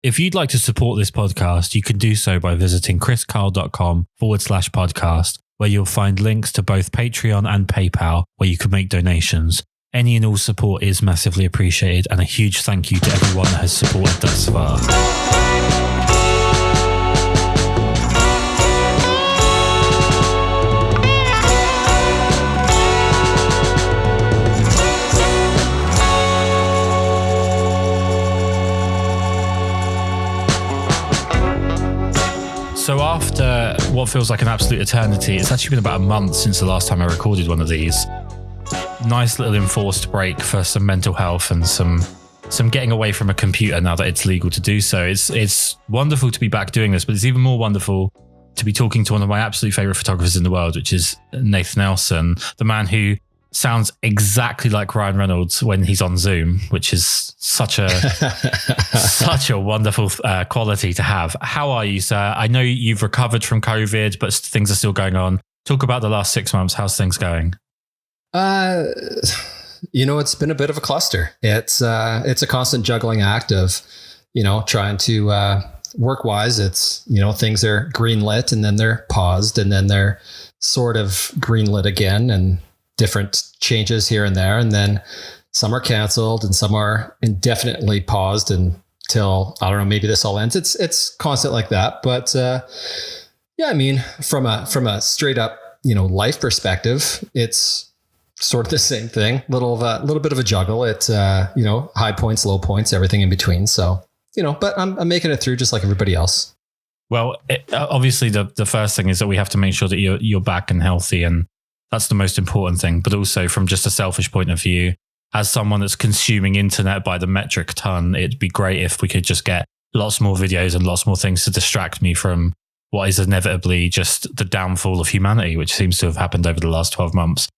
If you'd like to support this podcast, you can do so by visiting kriskarl.com/podcast, where you'll find links to both Patreon and PayPal, where you can make donations. Any and all support is massively appreciated, and a huge thank you to everyone that has supported thus far. So after what feels like an absolute eternity, it's actually been about a month since the last time I recorded one of these. Nice little enforced break for some mental health and some getting away from a computer now that it's legal to do so. It's wonderful to be back doing this, but it's even more wonderful to be talking to one of my absolute favorite photographers in the world, which is Nathan Elson, the man who sounds exactly like Ryan Reynolds when he's on Zoom, which is such a wonderful quality to have. How are you, sir? I know you've recovered from COVID, but things are still going on. Talk about the last 6 months. How's things going? It's been a bit of a cluster. It's a constant juggling act of, trying to work wise. It's, things are green lit and then they're paused and then they're sort of green lit again, and different changes here and there. And then some are canceled and some are indefinitely paused until, I don't know, maybe this all ends. It's constant like that. But from a straight up, life perspective, it's sort of the same thing. Little bit of a juggle. It's, high points, low points, everything in between. So, but I'm making it through just like everybody else. Well, obviously the first thing is that we have to make sure that you're back and healthy, and that's the most important thing. But also from just a selfish point of view, as someone that's consuming internet by the metric ton, it'd be great if we could just get lots more videos and lots more things to distract me from what is inevitably just the downfall of humanity, which seems to have happened over the last 12 months.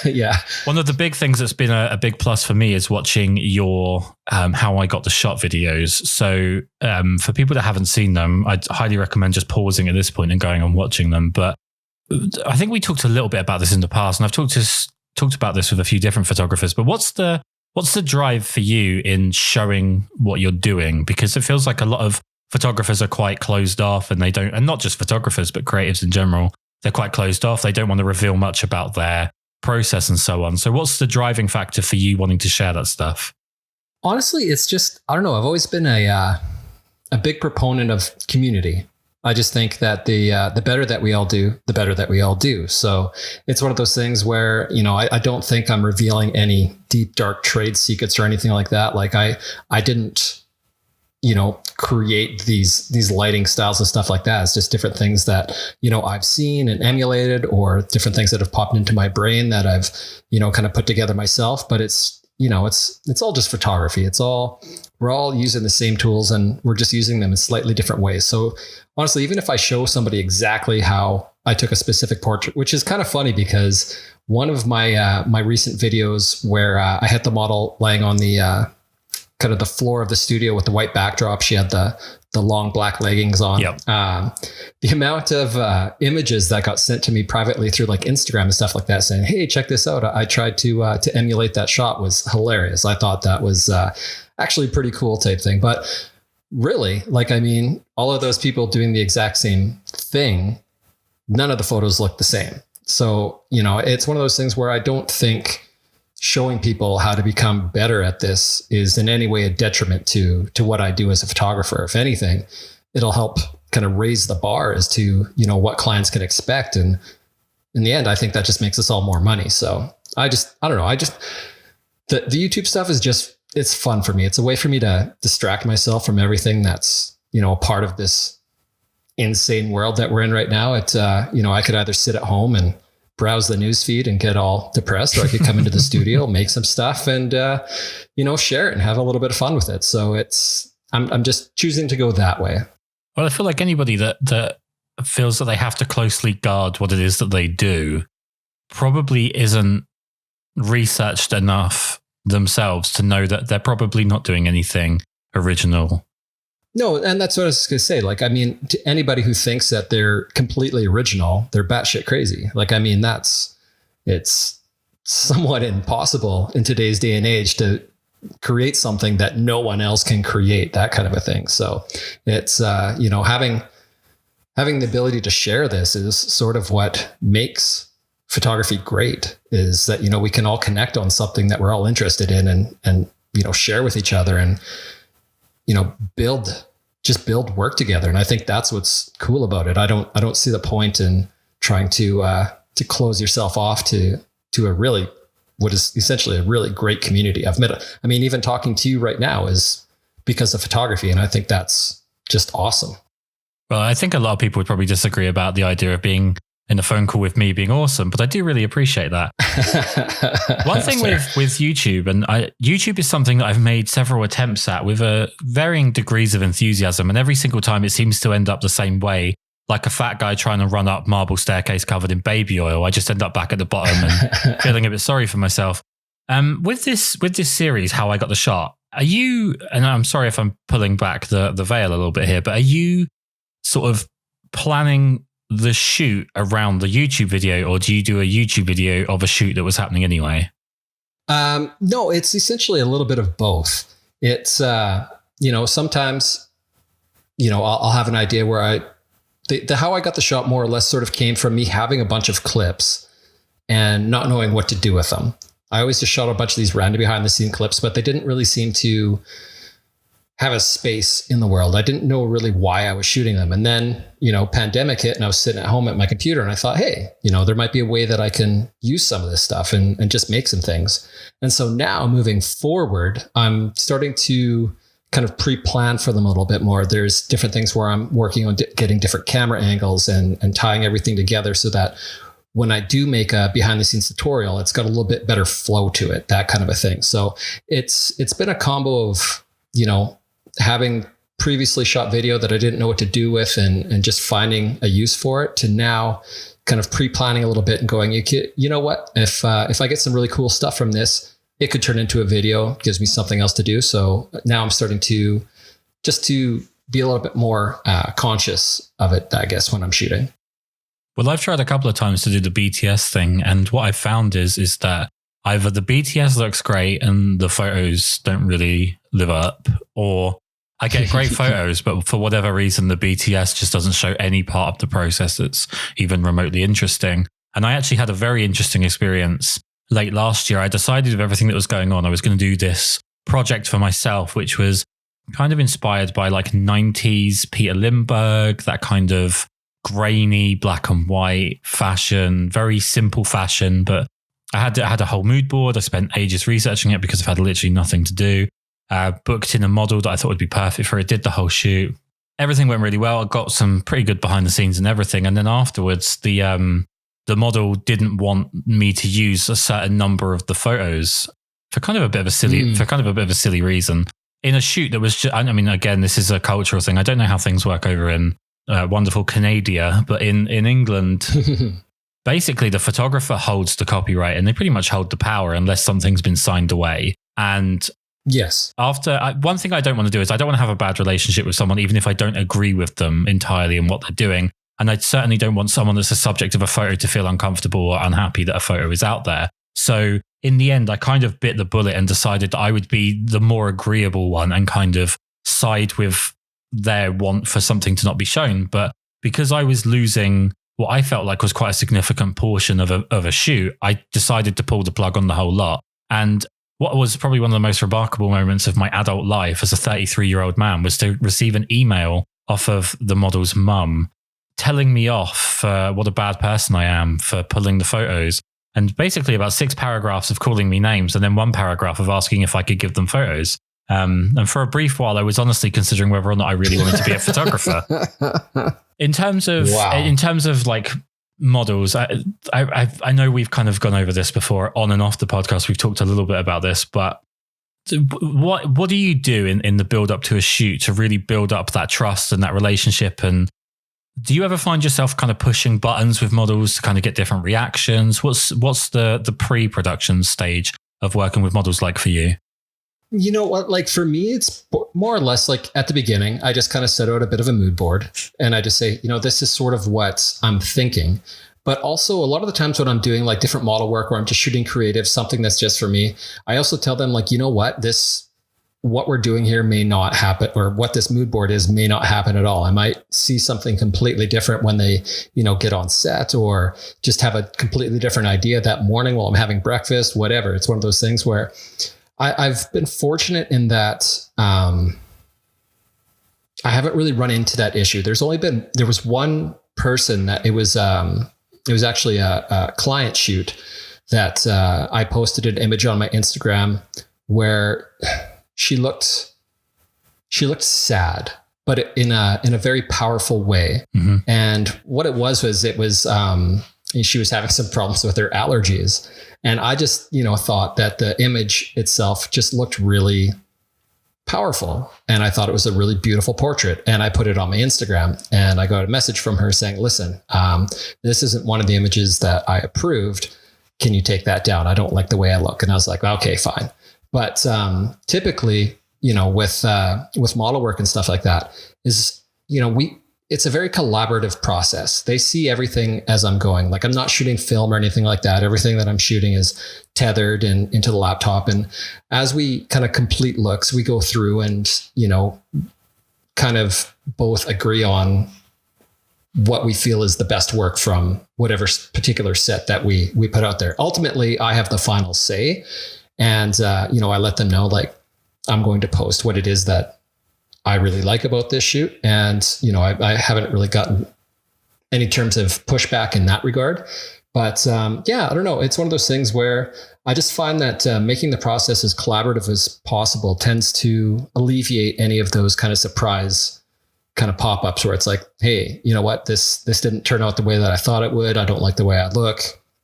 Yeah. One of the big things that's been a big plus for me is watching your How I Got the Shot videos. So for people that haven't seen them, I'd highly recommend just pausing at this point and going and watching them. But I think we talked a little bit about this in the past, and I've talked about this with a few different photographers, but what's the drive for you in showing what you're doing? Because it feels like a lot of photographers are quite closed off, and and not just photographers, but creatives in general, they're quite closed off. They don't want to reveal much about their process and so on. So what's the driving factor for you wanting to share that stuff? Honestly, it's just, I don't know. I've always been a big proponent of community. I just think that the better that we all do, the better that we all do. So it's one of those things where, I don't think I'm revealing any deep, dark trade secrets or anything like that. Like I didn't, create these lighting styles and stuff like that. It's just different things that, I've seen and emulated, or different things that have popped into my brain that I've, kind of put together myself. But it's all just photography. We're all using the same tools, and we're just using them in slightly different ways. So honestly, even if I show somebody exactly how I took a specific portrait, which is kind of funny because one of my my recent videos where I had the model laying on the kind of the floor of the studio with the white backdrop, she had the long black leggings on. Yep. The amount of images that got sent to me privately through like Instagram and stuff like that saying, "Hey, check this out. I tried to emulate that shot," was hilarious. I thought that was actually pretty cool type thing. But really, all of those people doing the exact same thing, none of the photos look the same. So, it's one of those things where I don't think showing people how to become better at this is in any way a detriment to what I do as a photographer. If anything, it'll help kind of raise the bar as to, what clients can expect. And in the end, I think that just makes us all more money. So I don't know. The YouTube stuff is just, it's fun for me. It's a way for me to distract myself from everything that's, a part of this insane world that we're in right now. I could either sit at home and browse the news feed and get all depressed, or I could come into the studio, make some stuff and, share it and have a little bit of fun with it. So I'm just choosing to go that way. Well, I feel like anybody that feels that they have to closely guard what it is that they do probably isn't researched enough themselves to know that they're probably not doing anything original. No, and that's what I was going to say. To anybody who thinks that they're completely original, they're batshit crazy. It's somewhat impossible in today's day and age to, create something that no one else can create, that kind of a thing. So it's, having the ability to share this is sort of what makes photography great, is that, we can all connect on something that we're all interested in and share with each other and, build work together. And I think that's what's cool about it. I don't see the point in trying to close yourself off to what is essentially a really great community. Even talking to you right now is because of photography. And I think that's just awesome. Well, I think a lot of people would probably disagree about the idea of being in a phone call with me being awesome, but I do really appreciate that. One thing with YouTube, and YouTube is something that I've made several attempts at with varying degrees of enthusiasm, and every single time it seems to end up the same way. Like a fat guy trying to run up marble staircase covered in baby oil. I just end up back at the bottom and feeling a bit sorry for myself. With this series, How I Got the Shot, are you, and I'm sorry if I'm pulling back the veil a little bit here, but are you sort of planning the shoot around the YouTube video, or do you do a YouTube video of a shoot that was happening anyway? No, it's essentially a little bit of both. It's, sometimes, I'll have an idea where the How I Got the Shot more or less sort of came from me having a bunch of clips and not knowing what to do with them. I always just shot a bunch of these random behind the scene clips, but they didn't really seem to have a space in the world. I didn't know really why I was shooting them. And then, pandemic hit and I was sitting at home at my computer and I thought, hey, there might be a way that I can use some of this stuff and just make some things. And so now moving forward, I'm starting to kind of pre-plan for them a little bit more. There's different things where I'm working on getting different camera angles and tying everything together so that when I do make a behind the scenes tutorial, it's got a little bit better flow to it, that kind of a thing. So it's been a combo of, having previously shot video that I didn't know what to do with and just finding a use for it, to now kind of pre-planning a little bit and going, you know what, if I get some really cool stuff from this, it could turn into a video, gives me something else to do. So now I'm starting to be a little bit more conscious of it, I guess, when I'm shooting. Well, I've tried a couple of times to do the BTS thing. And what I've found is that either the BTS looks great and the photos don't really live up, or I get great photos, but for whatever reason, the BTS just doesn't show any part of the process that's even remotely interesting. And I actually had a very interesting experience late last year. I decided with everything that was going on, I was going to do this project for myself, which was kind of inspired by like 90s Peter Lindbergh, that kind of grainy black and white fashion, very simple fashion. But I had a whole mood board. I spent ages researching it because I've had literally nothing to do. Booked in a model that I thought would be perfect for it, did the whole shoot. Everything went really well. I got some pretty good behind the scenes and everything. And then afterwards, the model didn't want me to use a certain number of the photos for kind of a bit of a silly reason. In a shoot that was just, again, this is a cultural thing. I don't know how things work over in wonderful Canada, but in England, basically the photographer holds the copyright and they pretty much hold the power unless something's been signed away. And yes, one thing I don't want to do is I don't want to have a bad relationship with someone, even if I don't agree with them entirely in what they're doing. And I certainly don't want someone that's the subject of a photo to feel uncomfortable or unhappy that a photo is out there. So in the end, I kind of bit the bullet and decided that I would be the more agreeable one and kind of side with their want for something to not be shown. But because I was losing what I felt like was quite a significant portion of a shoot, I decided to pull the plug on the whole lot. And what was probably one of the most remarkable moments of my adult life as a 33-year-old man was to receive an email off of the model's mum telling me off for what a bad person I am for pulling the photos. And basically about 6 paragraphs of calling me names and then 1 paragraph of asking if I could give them photos. And for a brief while, I was honestly considering whether or not I really wanted to be a photographer. In terms of like models, I know we've kind of gone over this before on and off the podcast. We've talked a little bit about this, but what do you do in the build up to a shoot to really build up that trust and that relationship? And do you ever find yourself kind of pushing buttons with models to kind of get different reactions? What's the pre-production stage of working with models like for you? You know what? Like for me, it's more or less like at the beginning, I just kind of set out a bit of a mood board and I just say, this is sort of what I'm thinking. But also a lot of the times when I'm doing like different model work or I'm just shooting creative, something that's just for me, I also tell them like, you know what we're doing here may not happen, or what this mood board is may not happen at all. I might see something completely different when they, get on set, or just have a completely different idea that morning while I'm having breakfast, whatever. It's one of those things where I've been fortunate in that I haven't really run into that issue. There was one person that it was actually a client shoot that I posted an image on my Instagram where she looked sad, but in a very powerful way. Mm-hmm. And what it was she was having some problems with her allergies. And I just, thought that the image itself just looked really powerful. And I thought it was a really beautiful portrait. And I put it on my Instagram, and I got a message from her saying, listen, this isn't one of the images that I approved. Can you take that down? I don't like the way I look. And I was like, okay, fine. But typically, with model work and stuff like that is, it's a very collaborative process. They see everything as I'm going. Like, I'm not shooting film or anything like that. Everything that I'm shooting is tethered and into the laptop. And as we kind of complete looks, we go through and, kind of both agree on what we feel is the best work from whatever particular set that we put out there. Ultimately, I have the final say. And, I let them know, like, I'm going to post what it is that I really like about this shoot. And, I haven't really gotten any terms of pushback in that regard. But I don't know. It's one of those things where I just find that making the process as collaborative as possible tends to alleviate any of those kind of surprise kind of pop-ups where it's like, hey, you know what, this didn't turn out the way that I thought it would. I don't like the way I look.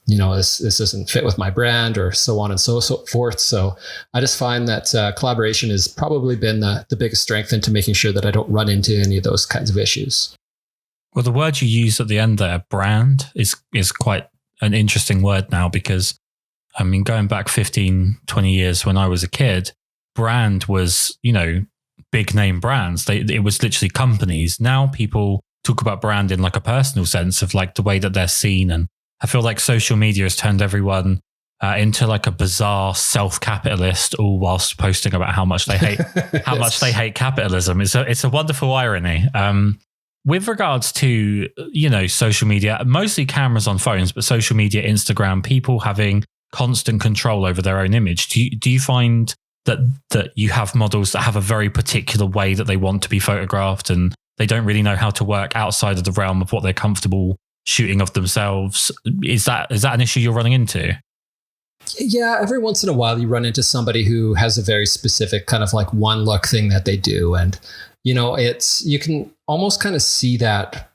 This doesn't fit with my brand, or so on and so forth. So I just find that collaboration has probably been the biggest strength into making sure that I don't run into any of those kinds of issues. Well, the word you use at the end there, brand, is quite an interesting word now, because, I mean, going back 15, 20 years when I was a kid, brand was, big name brands. It was literally companies. Now people talk about brand in like a personal sense of like the way that they're seen. And I feel like social media has turned everyone into like a bizarre self-capitalist, all whilst posting about how much they hate much they hate capitalism. It's a wonderful irony. With regards to social media, mostly cameras on phones, but social media, Instagram, people having constant control over their own image. Do you find that you have models that have a very particular way that they want to be photographed, and they don't really know how to work outside of the realm of what they're comfortable shooting of themselves? Is that an issue you're running into? Yeah, every once in a while you run into somebody who has a very specific kind of like one look thing that they do. And, you can almost kind of see that,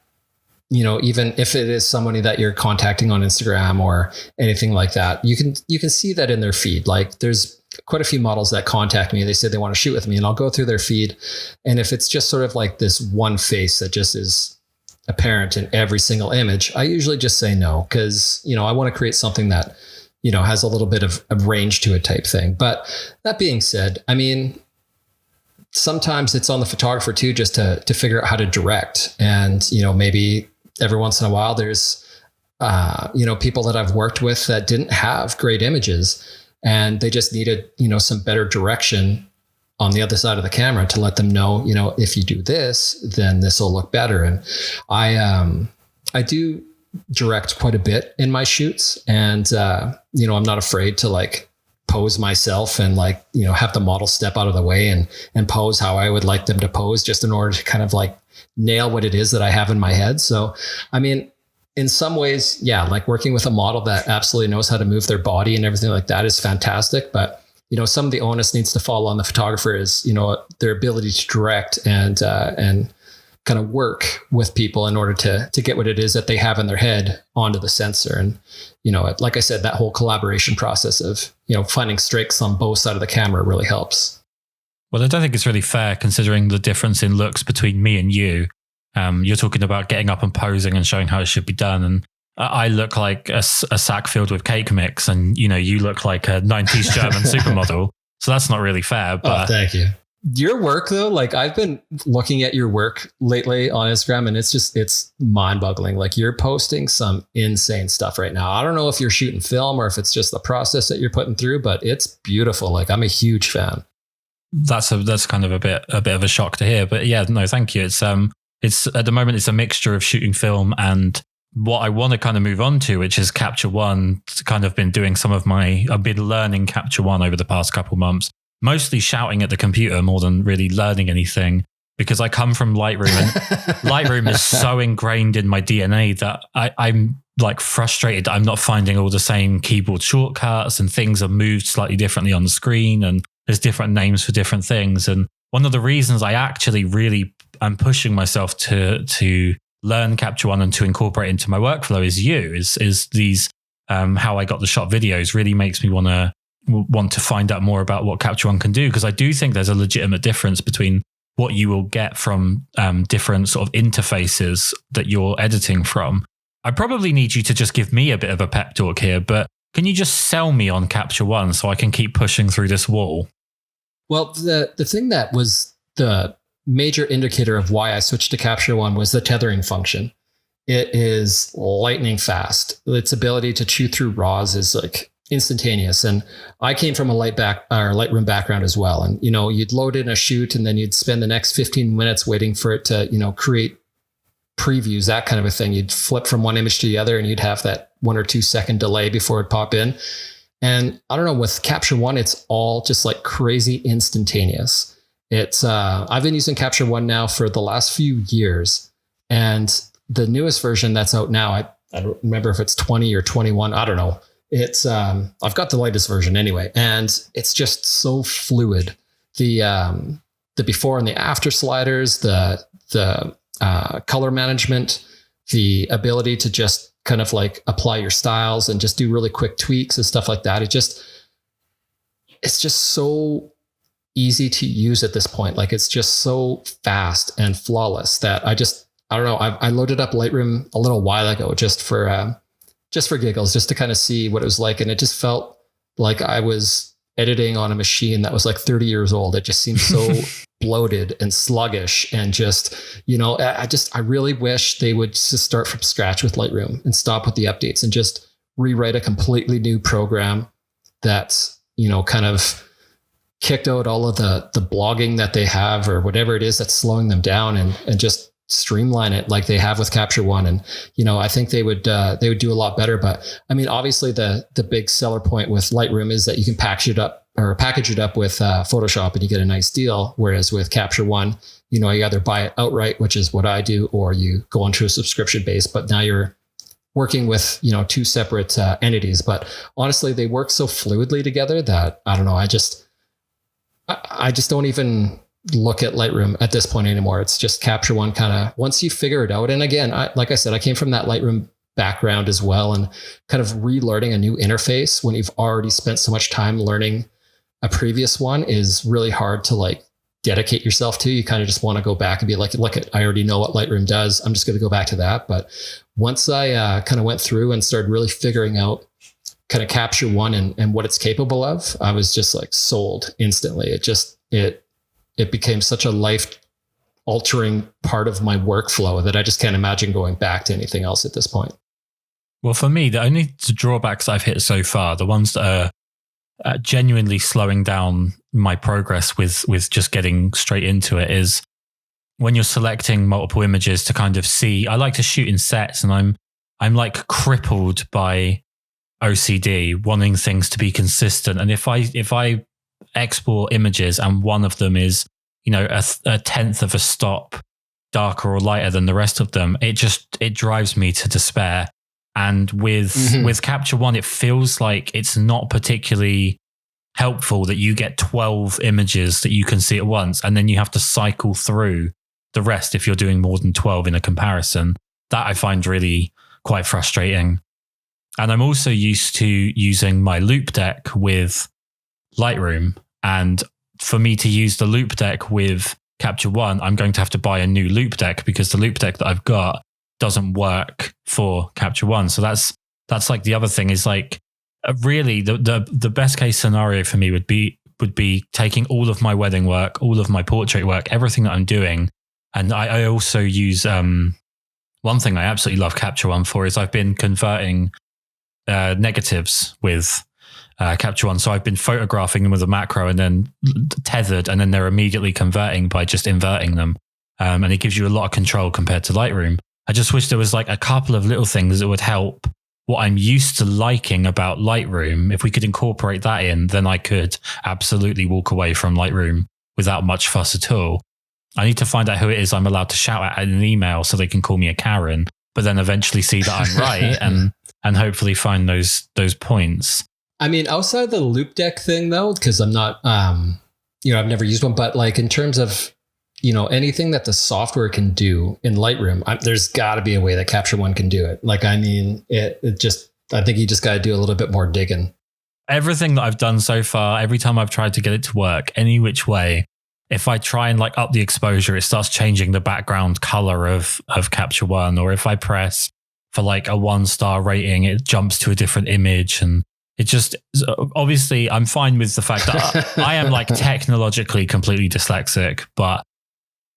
even if it is somebody that you're contacting on Instagram or anything like that, you can see that in their feed. Like, there's quite a few models that contact me. They say they want to shoot with me, and I'll go through their feed. And if it's just sort of like this one face that just is apparent in every single image, I usually just say no, because, I want to create something that, has a little bit of range to it type thing. But that being said, I mean, sometimes it's on the photographer too, just to figure out how to direct. And, maybe every once in a while there's, people that I've worked with that didn't have great images, and they just needed, some better direction on the other side of the camera to let them know, if you do this, then this will look better. And I do direct quite a bit in my shoots, and, I'm not afraid to like pose myself and like, have the model step out of the way and pose how I would like them to pose, just in order to kind of like nail what it is that I have in my head. So, I mean, in some ways, yeah, like working with a model that absolutely knows how to move their body and everything like that is fantastic. But, some of the onus needs to fall on the photographer is, their ability to direct and kind of work with people in order to get what it is that they have in their head onto the sensor. And, like I said, that whole collaboration process of, finding strengths on both sides of the camera really helps. Well, I don't think it's really fair considering the difference in looks between me and you. You're talking about getting up and posing and showing how it should be done. And I look like a sack filled with cake mix, and, you look like a 90s German supermodel. So that's not really fair. But thank you. Your work though, like I've been looking at your work lately on Instagram and it's mind boggling. Like you're posting some insane stuff right now. I don't know if you're shooting film or if it's just the process that you're putting through, but it's beautiful. Like I'm a huge fan. That's kind of a bit of a shock to hear, but yeah, no, thank you. It's at the moment it's a mixture of shooting film and what I want to kind of move on to, which is Capture One. Kind of been doing I've been learning Capture One over the past couple months. Mostly shouting at the computer more than really learning anything because I come from Lightroom and Lightroom is so ingrained in my DNA that I'm like frustrated that I'm not finding all the same keyboard shortcuts and things are moved slightly differently on the screen and there's different names for different things. And one of the reasons I actually really am pushing myself to learn Capture One and to incorporate into my workflow is these how I got the shot videos really makes me want to find out more about what Capture One can do, because I do think there's a legitimate difference between what you will get from different sort of interfaces that you're editing from. I probably need you to just give me a bit of a pep talk here, but can you just sell me on Capture One so I can keep pushing through this wall? Well, the thing that was the major indicator of why I switched to Capture One was the tethering function. It is lightning fast. Its ability to chew through RAWs is like instantaneous. And I came from a Lightroom background as well. And, you'd load in a shoot and then you'd spend the next 15 minutes waiting for it to, create previews, that kind of a thing. You'd flip from one image to the other and you'd have that 1 or 2 second delay before it pop in. And I don't know, with Capture One, it's all just like crazy instantaneous. I've been using Capture One now for the last few years. And the newest version that's out now, I don't remember if it's 20 or 21. I don't know. I've got the latest version anyway, and it's just so fluid. The before and the after sliders, the color management, the ability to just kind of like apply your styles and just do really quick tweaks and stuff like that. It's just so easy to use at this point. Like it's just so fast and flawless that I don't know. I loaded up Lightroom a little while ago just for giggles, just to kind of see what it was like. And it just felt like I was editing on a machine that was like 30 years old. It just seemed so bloated and sluggish and just, I really wish they would just start from scratch with Lightroom and stop with the updates and just rewrite a completely new program that's, kind of kicked out all of the blogging that they have or whatever it is that's slowing them down and just streamline it like they have with Capture One. And, I think they would do a lot better. But I mean, obviously the big seller point with Lightroom is that you can package it up with Photoshop and you get a nice deal. Whereas with Capture One, you either buy it outright, which is what I do, or you go onto a subscription base, but now you're working with, 2 separate entities. But honestly, they work so fluidly together that I don't know. I just don't even look at Lightroom at this point anymore. It's just Capture One kind of once you figure it out. And again, like I said, I came from that Lightroom background as well, and kind of relearning a new interface when you've already spent so much time learning a previous one is really hard to like dedicate yourself to. You kind of just want to go back and be like, look, I already know what Lightroom does. I'm just going to go back to that. But once I kind of went through and started really figuring out kind of Capture One and what it's capable of, I was just like sold instantly. It became such a life-altering part of my workflow that I just can't imagine going back to anything else at this point. Well, for me, the only drawbacks I've hit so far, the ones that are genuinely slowing down my progress with just getting straight into it, is when you're selecting multiple images to kind of see. I like to shoot in sets, and I'm like crippled by OCD, wanting things to be consistent. And if I export images and one of them is, a tenth of a stop darker or lighter than the rest of them, it drives me to despair. And with Capture One, it feels like it's not particularly helpful that you get 12 images that you can see at once, and then you have to cycle through the rest if you're doing more than 12 in a comparison. That I find really quite frustrating. And I'm also used to using my loop deck with Lightroom. And for me to use the loop deck with Capture One, I'm going to have to buy a new loop deck because the loop deck that I've got doesn't work for Capture One. So that's like the other thing is like really the best case scenario for me would be would be taking all of my wedding work, all of my portrait work, everything that I'm doing. And I also use, one thing I absolutely love Capture One for is I've been converting negatives with Capture One. So I've been photographing them with a macro and then tethered, and then they're immediately converting by just inverting them. And it gives you a lot of control compared to Lightroom. I just wish there was like a couple of little things that would help what I'm used to liking about Lightroom. If we could incorporate that in, then I could absolutely walk away from Lightroom without much fuss at all. I need to find out who it is I'm allowed to shout at in an email so they can call me a Karen, but then eventually see that I'm right and hopefully find those points. I mean, outside the loop deck thing though, because I'm not, I've never used one, but like in terms of, anything that the software can do in Lightroom, there's got to be a way that Capture One can do it. Like, I mean, I think you just got to do a little bit more digging. Everything that I've done so far, every time I've tried to get it to work any which way, if I try and like up the exposure, it starts changing the background color of Capture One. Or if I press for like a 1-star rating, it jumps to a different image. And it just, obviously I'm fine with the fact that I am like technologically completely dyslexic, but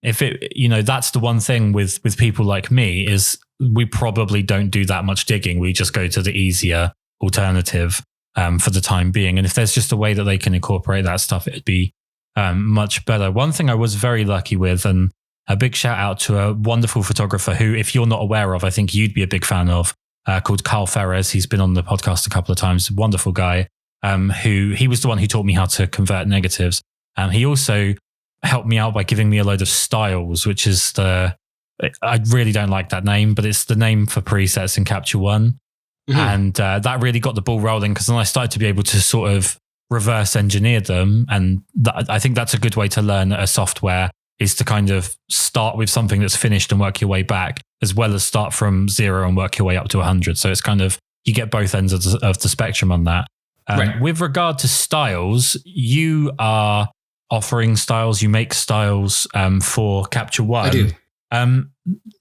if it, that's the one thing with people like me is we probably don't do that much digging. We just go to the easier alternative for the time being. And if there's just a way that they can incorporate that stuff, it'd be much better. One thing I was very lucky with, and a big shout out to a wonderful photographer who, if you're not aware of, I think you'd be a big fan of, called Karl. He's been on the podcast a couple of times. Wonderful guy. He was the one who taught me how to convert negatives. He also helped me out by giving me a load of styles, which is I really don't like that name, but it's the name for presets in Capture One. Mm-hmm. And that really got the ball rolling, because then I started to be able to sort of reverse engineer them. And I think that's a good way to learn a software, is to kind of start with something that's finished and work your way back, as well as start from 0 and work your way up to 100. So it's kind of, you get both ends of the spectrum on that. Right. With regard to styles, you are offering styles, you make styles for Capture One. I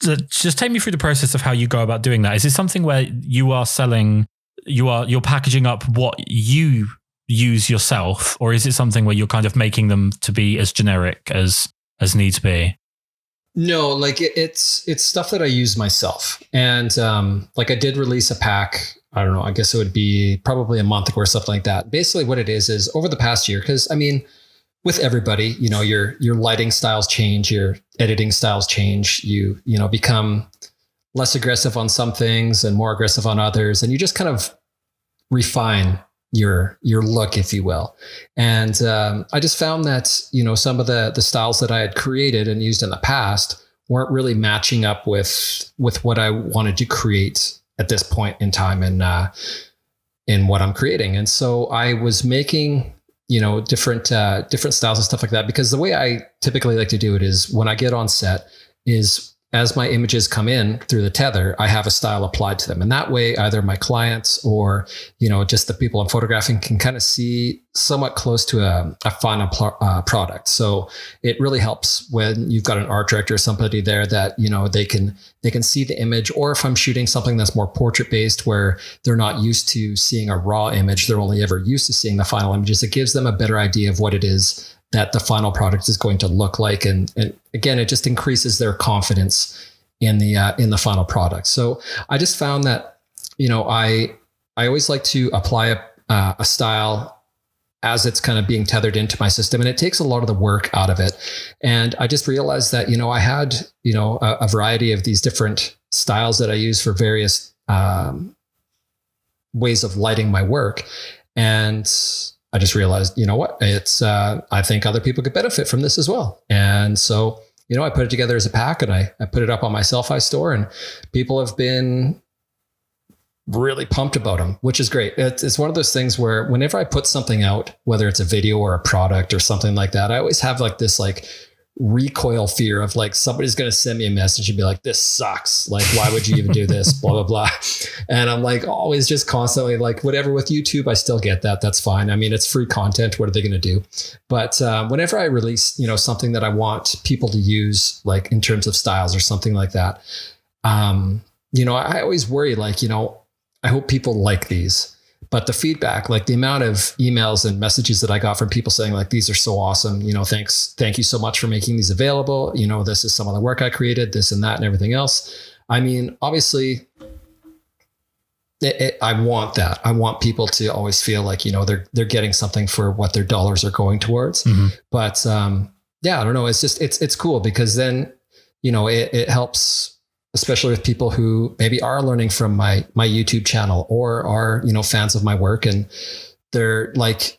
do. Just take me through the process of how you go about doing that. Is it something where you are selling, you're packaging up what you use yourself, or is it something where you're kind of making them to be as generic as needs be? No, like it's stuff that I use myself. And like I did release a pack, I don't know, I guess it would be probably a month ago or something like that. Basically what it is over the past year, because I mean, with everybody, your lighting styles change, your editing styles change, you become less aggressive on some things and more aggressive on others. And you just kind of refine your look, if you will. And I just found that, some of the styles that I had created and used in the past weren't really matching up with what I wanted to create at this point in time in what I'm creating. And so I was making different styles and stuff like that, because the way I typically like to do it is when I get on set is as my images come in through the tether, I have a style applied to them. And that way, either my clients or, just the people I'm photographing can kind of see somewhat close to a final product. So it really helps when you've got an art director or somebody there that, they can see the image. Or if I'm shooting something that's more portrait based, where they're not used to seeing a raw image, they're only ever used to seeing the final images, it gives them a better idea of what it is that the final product is going to look like. And again, it just increases their confidence in the final product. So I just found that, I always like to apply a style as it's kind of being tethered into my system, and it takes a lot of the work out of it. And I just realized that, I had, a variety of these different styles that I use for various ways of lighting my work. And I just realized, it's, I think other people could benefit from this as well. And so, I put it together as a pack, and I put it up on my Selfie store, and people have been really pumped about them, which is great. It's one of those things where whenever I put something out, whether it's a video or a product or something like that, I always have like this recoil fear of like, somebody's going to send me a message and be like, this sucks. Like, why would you even do this? Blah, blah, blah. And I'm like, always just constantly like, whatever. With YouTube, I still get that. That's fine. I mean, it's free content. What are they going to do? But whenever I release, something that I want people to use, like in terms of styles or something like that, I always worry, like, I hope people like these, But the feedback, like the amount of emails and messages that I got from people saying like, these are so awesome, thank you so much for making these available. This is some of the work I created, this and that and everything else. I mean, obviously I want that. I want people to always feel like, they're getting something for what their dollars are going towards. Mm-hmm. But I don't know. It's just, it's cool because then, it helps, especially with people who maybe are learning from my YouTube channel or are, fans of my work. And they're like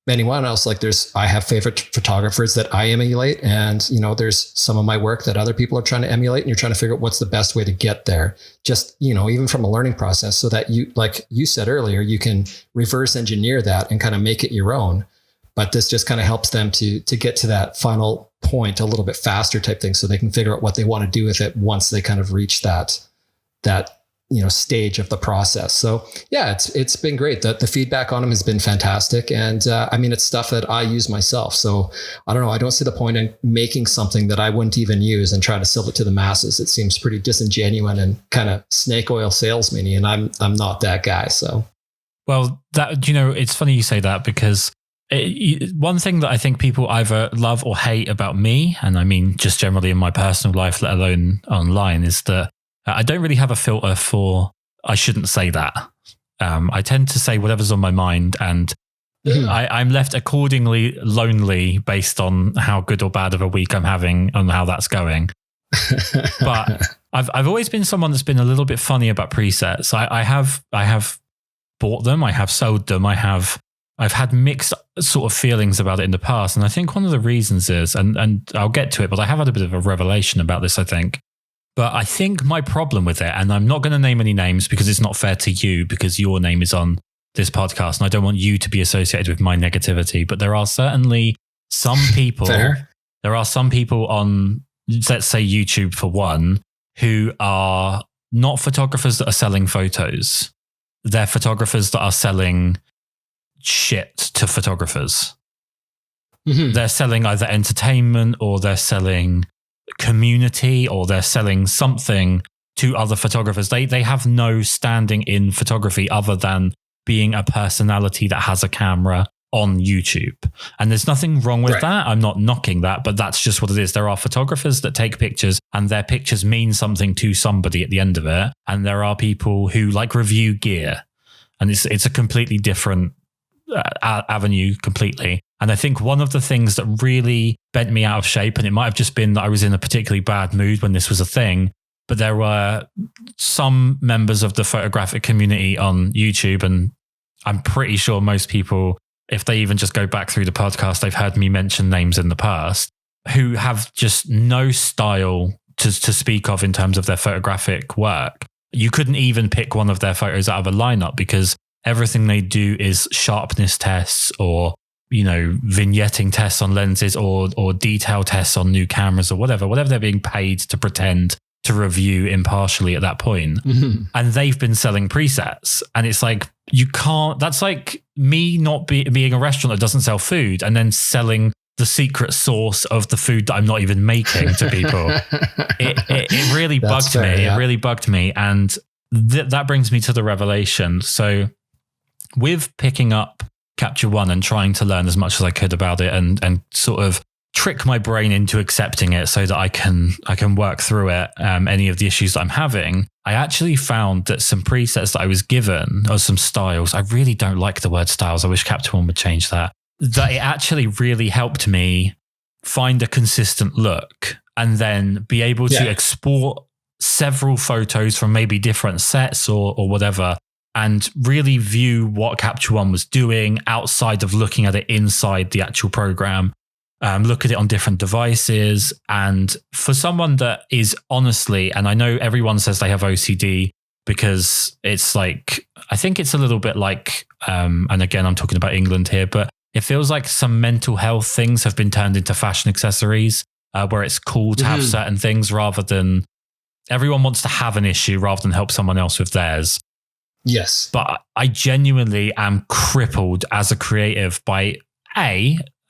anyone else, like I have favorite photographers that I emulate. And, there's some of my work that other people are trying to emulate, and you're trying to figure out what's the best way to get there. Just, even from a learning process, so that you, like you said earlier, you can reverse engineer that and kind of make it your own. But this just kind of helps them to get to that final point a little bit faster type thing, so they can figure out what they want to do with it once they kind of reach that stage of the process. So yeah, it's been great. The feedback on them has been fantastic. And I mean, it's stuff that I use myself. So I don't know. I don't see the point in making something that I wouldn't even use and try to sell it to the masses. It seems pretty disingenuous and kind of snake oil salesman-y, and I'm not that guy. So, well, it's funny you say that, because one thing that I think people either love or hate about me, and I mean just generally in my personal life, let alone online, is that I don't really have a filter for, I shouldn't say that. I tend to say whatever's on my mind, and I'm left accordingly lonely based on how good or bad of a week I'm having and how that's going. But I've always been someone that's been a little bit funny about presets. I have bought them, I have sold them, I've had mixed sort of feelings about it in the past. And I think one of the reasons is, and I'll get to it, but I have had a bit of a revelation about this, I think. But I think my problem with it, and I'm not going to name any names because it's not fair to you, because your name is on this podcast and I don't want you to be associated with my negativity. But there are certainly some people, there are some people on, let's say YouTube for one, who are not photographers that are selling photos. They're photographers that are selling shit to photographers. Mm-hmm. They're selling either entertainment, or they're selling community, or they're selling something to other photographers. They have no standing in photography other than being a personality that has a camera on YouTube. And there's nothing wrong with that. I'm not knocking that, but that's just what it is. There are photographers that take pictures and their pictures mean something to somebody at the end of it. And there are people who like review gear, and it's a completely different avenue completely. And I think one of the things that really bent me out of shape, and it might have just been that I was in a particularly bad mood when this was a thing, but there were some members of the photographic community on YouTube, and I'm pretty sure most people, if they even just go back through the podcast, they've heard me mention names in the past, who have just no style to speak of in terms of their photographic work. You couldn't even pick one of their photos out of a lineup, because everything they do is sharpness tests, or vignetting tests on lenses, or detail tests on new cameras, or whatever they're being paid to pretend to review impartially at that point. Mm-hmm. And they've been selling presets, and it's like, you can't, that's like me not being a restaurant that doesn't sell food and then selling the secret sauce of the food that I'm not even making to people. It really bugged me. Yeah. It really bugged me. And that brings me to the revelation. So with picking up Capture One and trying to learn as much as I could about it, and sort of trick my brain into accepting it so that I can work through it, any of the issues that I'm having, I actually found that some presets that I was given, or some styles, I really don't like the word styles. I wish Capture One would change that it actually really helped me find a consistent look, and then be able to export several photos from maybe different sets or whatever, and really view what Capture One was doing outside of looking at it inside the actual program. Look at it on different devices. And for someone that is honestly, and I know everyone says they have OCD, because it's like, I think it's a little bit like, and again, I'm talking about England here, but it feels like some mental health things have been turned into fashion accessories, where it's cool to have certain things, rather than everyone wants to have an issue rather than help someone else with theirs. Yes. But I genuinely am crippled as a creative by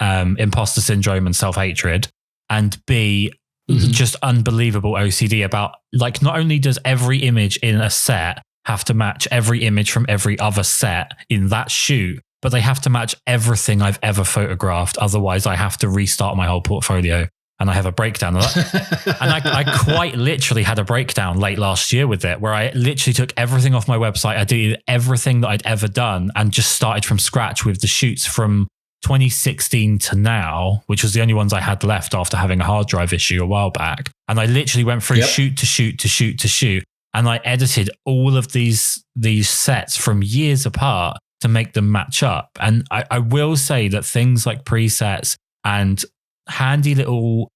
imposter syndrome and self-hatred, and B, just unbelievable OCD about, like, not only does every image in a set have to match every image from every other set in that shoot, but they have to match everything I've ever photographed. Otherwise, I have to restart my whole portfolio. And I have a breakdown of that. And I quite literally had a breakdown late last year with it, where I literally took everything off my website. I did everything that I'd ever done and just started from scratch with the shoots from 2016 to now, which was the only ones I had left after having a hard drive issue a while back. And I literally went through shoot to shoot to shoot to shoot. And I edited all of these sets from years apart to make them match up. And I will say that things like presets and handy little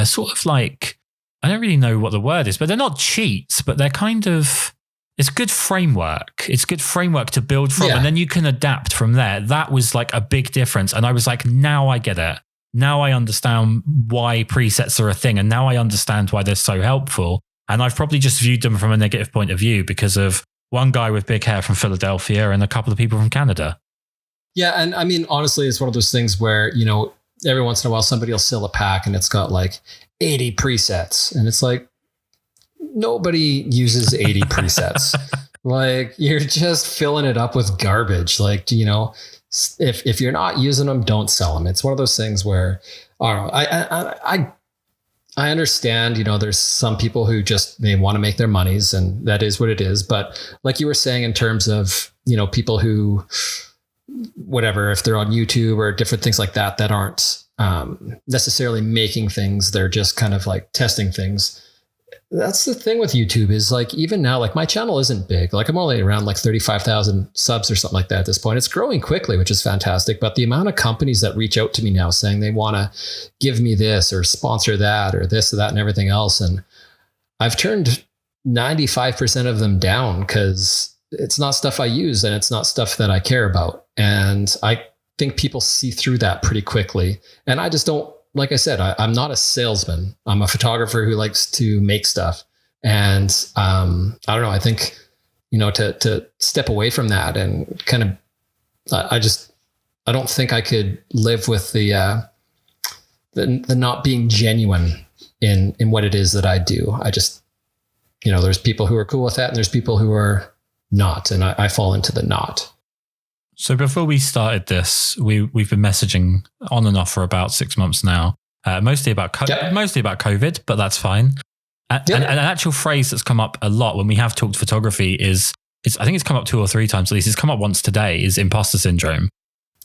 sort of like, I don't really know what the word is, but they're not cheats, but they're kind of, it's good framework. It's good framework to build from, and then you can adapt from there. That was like a big difference. And I was like, now I get it. Now I understand why presets are a thing. And now I understand why they're so helpful. And I've probably just viewed them from a negative point of view because of one guy with big hair from Philadelphia and a couple of people from Canada. Yeah. And I mean, honestly, it's one of those things where, you know, every once in a while, somebody will sell a pack and it's got like 80 presets. And it's like, nobody uses 80 presets. Like, you're just filling it up with garbage. Like, you know, if you're not using them, don't sell them. It's one of those things where, I don't know, I understand, you know, there's some people who just, they want to make their monies and that is what it is. But like you were saying, in terms of, you know, people who, whatever, if they're on YouTube or different things like that, that aren't necessarily making things, they're just kind of like testing things. That's the thing with YouTube is like, even now, like my channel isn't big. Like I'm only around like 35,000 subs or something like that at this point. It's growing quickly, which is fantastic. But the amount of companies that reach out to me now saying they want to give me this or sponsor that or this or that and everything else. And I've turned 95% of them down because it's not stuff I use and it's not stuff that I care about. And I think people see through that pretty quickly. And I just don't, like I said, I'm not a salesman. I'm a photographer who likes to make stuff. And I don't know, I think, you know, to step away from that and kind of, I don't think I could live with the not being genuine in what it is that I do. I just, you know, there's people who are cool with that and there's people who are not. And I fall into the not. So before we started this, we've been messaging on and off for about 6 months now, mostly about COVID, but that's fine. And an actual phrase that's come up a lot when we have talked photography is I think it's come up 2 or 3 times at least. It's come up once today, is imposter syndrome.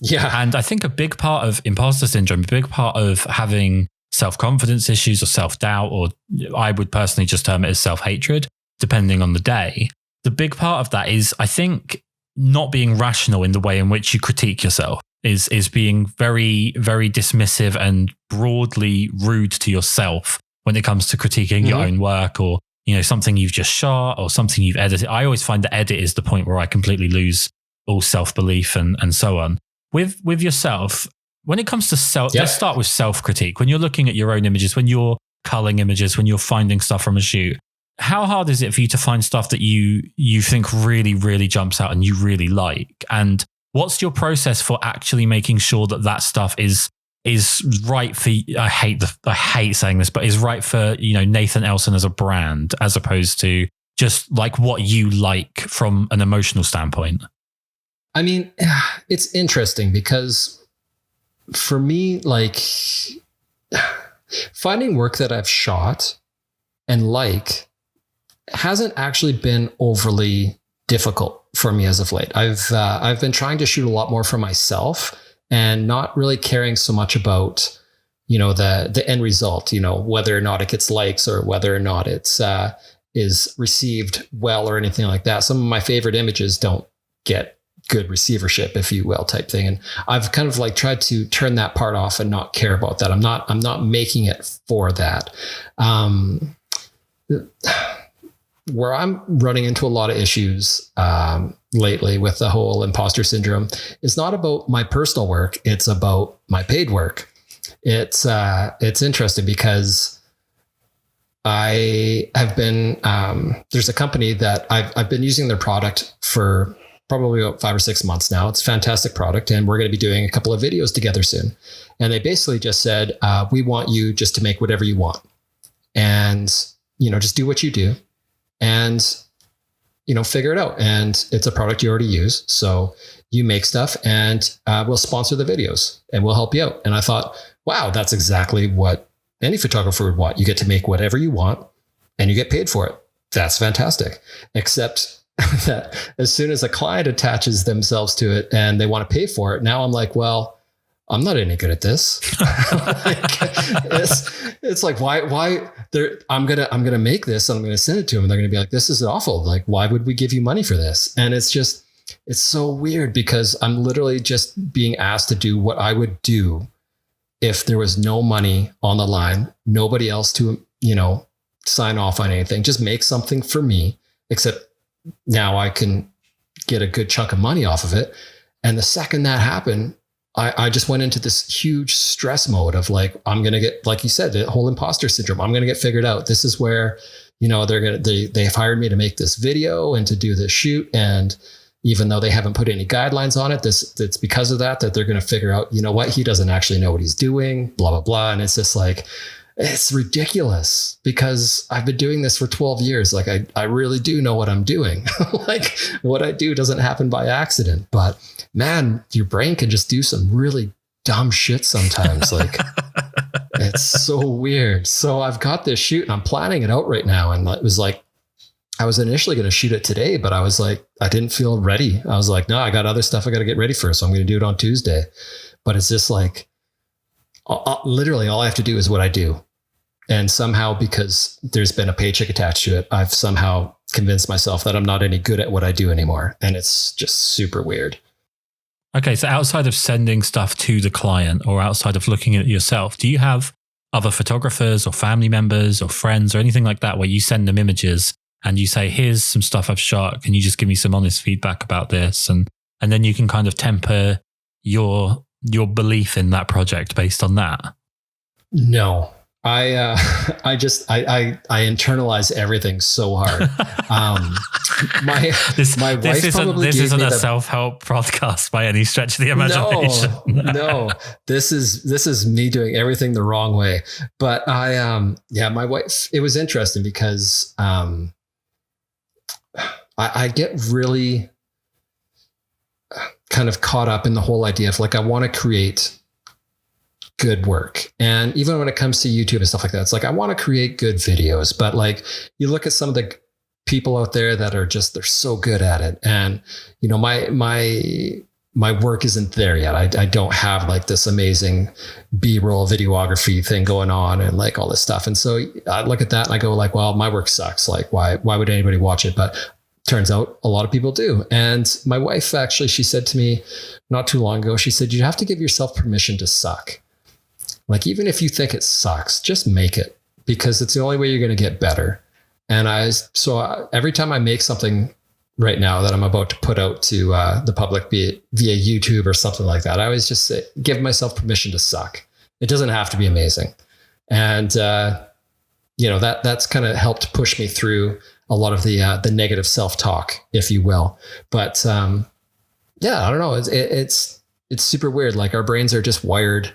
Yeah. And I think a big part of imposter syndrome, a big part of having self-confidence issues or self-doubt, or I would personally just term it as self-hatred, depending on the day. The big part of that is, I think, not being rational in the way in which you critique yourself, is being very, very dismissive and broadly rude to yourself when it comes to critiquing your own work, or, you know, something you've just shot or something you've edited. I always find the edit is the point where I completely lose all self-belief and so on. With yourself, when it comes to let's start with self-critique. When you're looking at your own images, when you're culling images, when you're finding stuff from a shoot, how hard is it for you to find stuff that you think really, really jumps out and you really like? And what's your process for actually making sure that stuff is right for, I hate saying this, but is right for, you know, Nathan Elson as a brand, as opposed to just like what you like from an emotional standpoint? I mean, it's interesting because for me, like finding work that I've shot and like hasn't actually been overly difficult for me as of late. I've been trying to shoot a lot more for myself and not really caring so much about, you know, the end result, you know, whether or not it gets likes or whether or not it's is received well or anything like that. Some of my favorite images don't get good receivership, if you will, type thing. And I've kind of like tried to turn that part off and not care about that. I'm not making it for that. Where I'm running into a lot of issues lately with the whole imposter syndrome is not about my personal work. It's about my paid work. It's interesting because I have been, there's a company that I've been using their product for probably about 5 or 6 months now. It's a fantastic product. And we're going to be doing a couple of videos together soon. And they basically just said, we want you just to make whatever you want. And, you know, just do what you do. And figure it out. And it's a product you already use. So you make stuff and we'll sponsor the videos and we'll help you out. And I thought, wow, that's exactly what any photographer would want. You get to make whatever you want and you get paid for it. That's fantastic. Except that as soon as a client attaches themselves to it and they want to pay for it, now I'm like, well, I'm not any good at this. It's like, why I'm going to make this and I'm going to send it to them. And they're going to be like, this is awful. Like, why would we give you money for this? And it's so weird because I'm literally just being asked to do what I would do if there was no money on the line, nobody else to, sign off on anything, just make something for me, except now I can get a good chunk of money off of it. And the second that happened, I just went into this huge stress mode of like, I'm going to get, like you said, the whole imposter syndrome. I'm going to get figured out. This is where, they've hired me to make this video and to do this shoot. And even though they haven't put any guidelines on it, it's because of that they're going to figure out, what, he doesn't actually know what he's doing, blah, blah, blah. And it's just like, it's ridiculous because I've been doing this for 12 years. Like I really do know what I'm doing. Like what I do doesn't happen by accident, but man, your brain can just do some really dumb shit sometimes. Like it's so weird. So I've got this shoot and I'm planning it out right now. And it was like, I was initially going to shoot it today, but I was like, I didn't feel ready. I was like, no, I got other stuff I got to get ready for. So I'm going to do it on Tuesday. But it's just like, literally all I have to do is what I do. And somehow, because there's been a paycheck attached to it, I've somehow convinced myself that I'm not any good at what I do anymore. And it's just super weird. Okay. So outside of sending stuff to the client or outside of looking at it yourself, do you have other photographers or family members or friends or anything like that where you send them images and you say, here's some stuff I've shot. Can you just give me some honest feedback about this? And then you can kind of temper your belief in that project based on that. No. I internalize everything so hard. My wife probably this isn't a self-help podcast by any stretch of the imagination. No, this is me doing everything the wrong way. But my wife, it was interesting because I get really kind of caught up in the whole idea of like, I want to create good work. And even when it comes to YouTube and stuff like that, it's like, I want to create good videos, but like you look at some of the people out there that are just, they're so good at it. And, my work isn't there yet. I don't have like this amazing B-roll videography thing going on and like all this stuff. And so I look at that and I go like, well, my work sucks. Like why would anybody watch it? But turns out a lot of people do. And my wife, actually, she said to me not too long ago, she said, you have to give yourself permission to suck. Like, even if you think it sucks, just make it because it's the only way you're going to get better. And so every time I make something right now that I'm about to put out to the public, be it via YouTube or something like that, I always just say, give myself permission to suck. It doesn't have to be amazing. And, that's kind of helped push me through a lot of the negative self-talk, if you will. But I don't know. It's super weird. Like our brains are just wired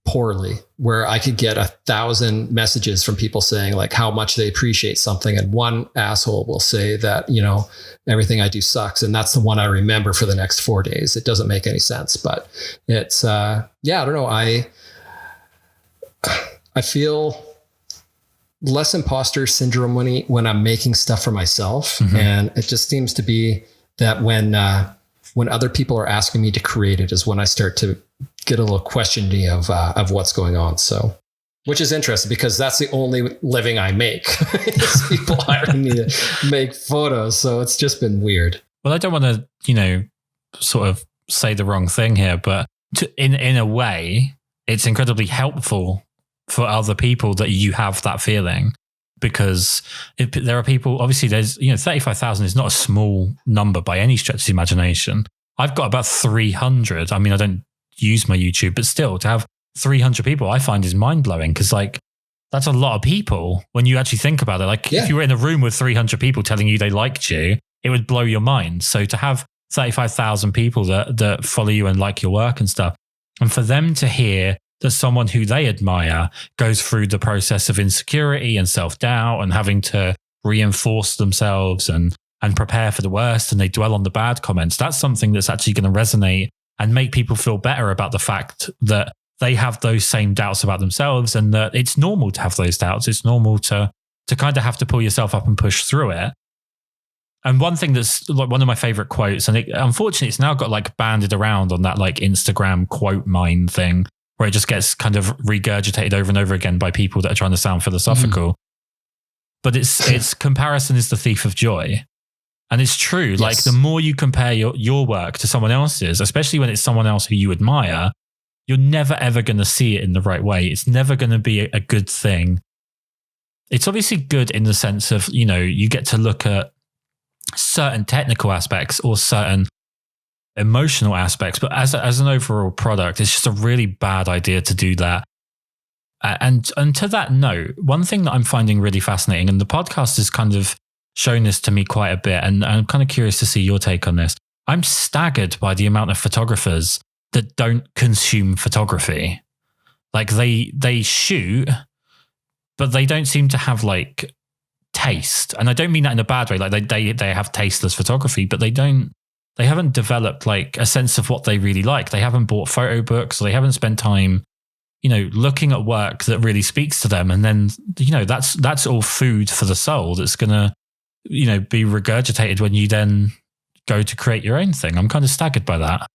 poorly, where I could get 1,000 messages from people saying like how much they appreciate something. And one asshole will say that, everything I do sucks. And that's the one I remember for the next 4 days. It doesn't make any sense, but it's, I don't know. I feel less imposter syndrome when I'm making stuff for myself. Mm-hmm. And it just seems to be that when other people are asking me to create it is when I start to get a little questioning of what's going on. So, which is interesting because that's the only living I make. People hiring me to make photos. So it's just been weird. Well, I don't want to, sort of say the wrong thing here, but in a way, it's incredibly helpful for other people that you have that feeling, because there are people, obviously there's, 35,000 is not a small number by any stretch of the imagination. I've got about 300. I mean, I don't use my YouTube, but still to have 300 people I find is mind blowing, because like that's a lot of people when you actually think about it. Like if you were in a room with 300 people telling you they liked you, it would blow your mind. So to have 35,000 people that follow you and like your work and stuff, and for them to hear that someone who they admire goes through the process of insecurity and self-doubt and having to reinforce themselves and and prepare for the worst and they dwell on the bad comments, that's something that's actually going to resonate and make people feel better about the fact that they have those same doubts about themselves and that it's normal to have those doubts. It's normal to kind of have to pull yourself up and push through it. And one thing that's like one of my favorite quotes, and unfortunately it's now got like banded around on that like Instagram quote mine thing where it just gets kind of regurgitated over and over again by people that are trying to sound philosophical. But it's comparison is the thief of joy. And it's true. Yes. Like the more you compare your work to someone else's, especially when it's someone else who you admire, you're never, ever going to see it in the right way. It's never going to be a good thing. It's obviously good in the sense of, you know, you get to look at certain technical aspects or certain emotional aspects, but as an overall product, it's just a really bad idea to do that. And to that note, one thing that I'm finding really fascinating, and the podcast has kind of shown this to me quite a bit, and I'm kind of curious to see your take on this. I'm staggered by the amount of photographers that don't consume photography. Like they shoot, but they don't seem to have like taste. And I don't mean that in a bad way. Like they have tasteless photography, but they haven't developed like a sense of what they really like. They haven't bought photo books, or they haven't spent time, you know, looking at work that really speaks to them. And then, you know, that's all food for the soul that's going to, you know, be regurgitated when you then go to create your own thing. I'm kind of staggered by that.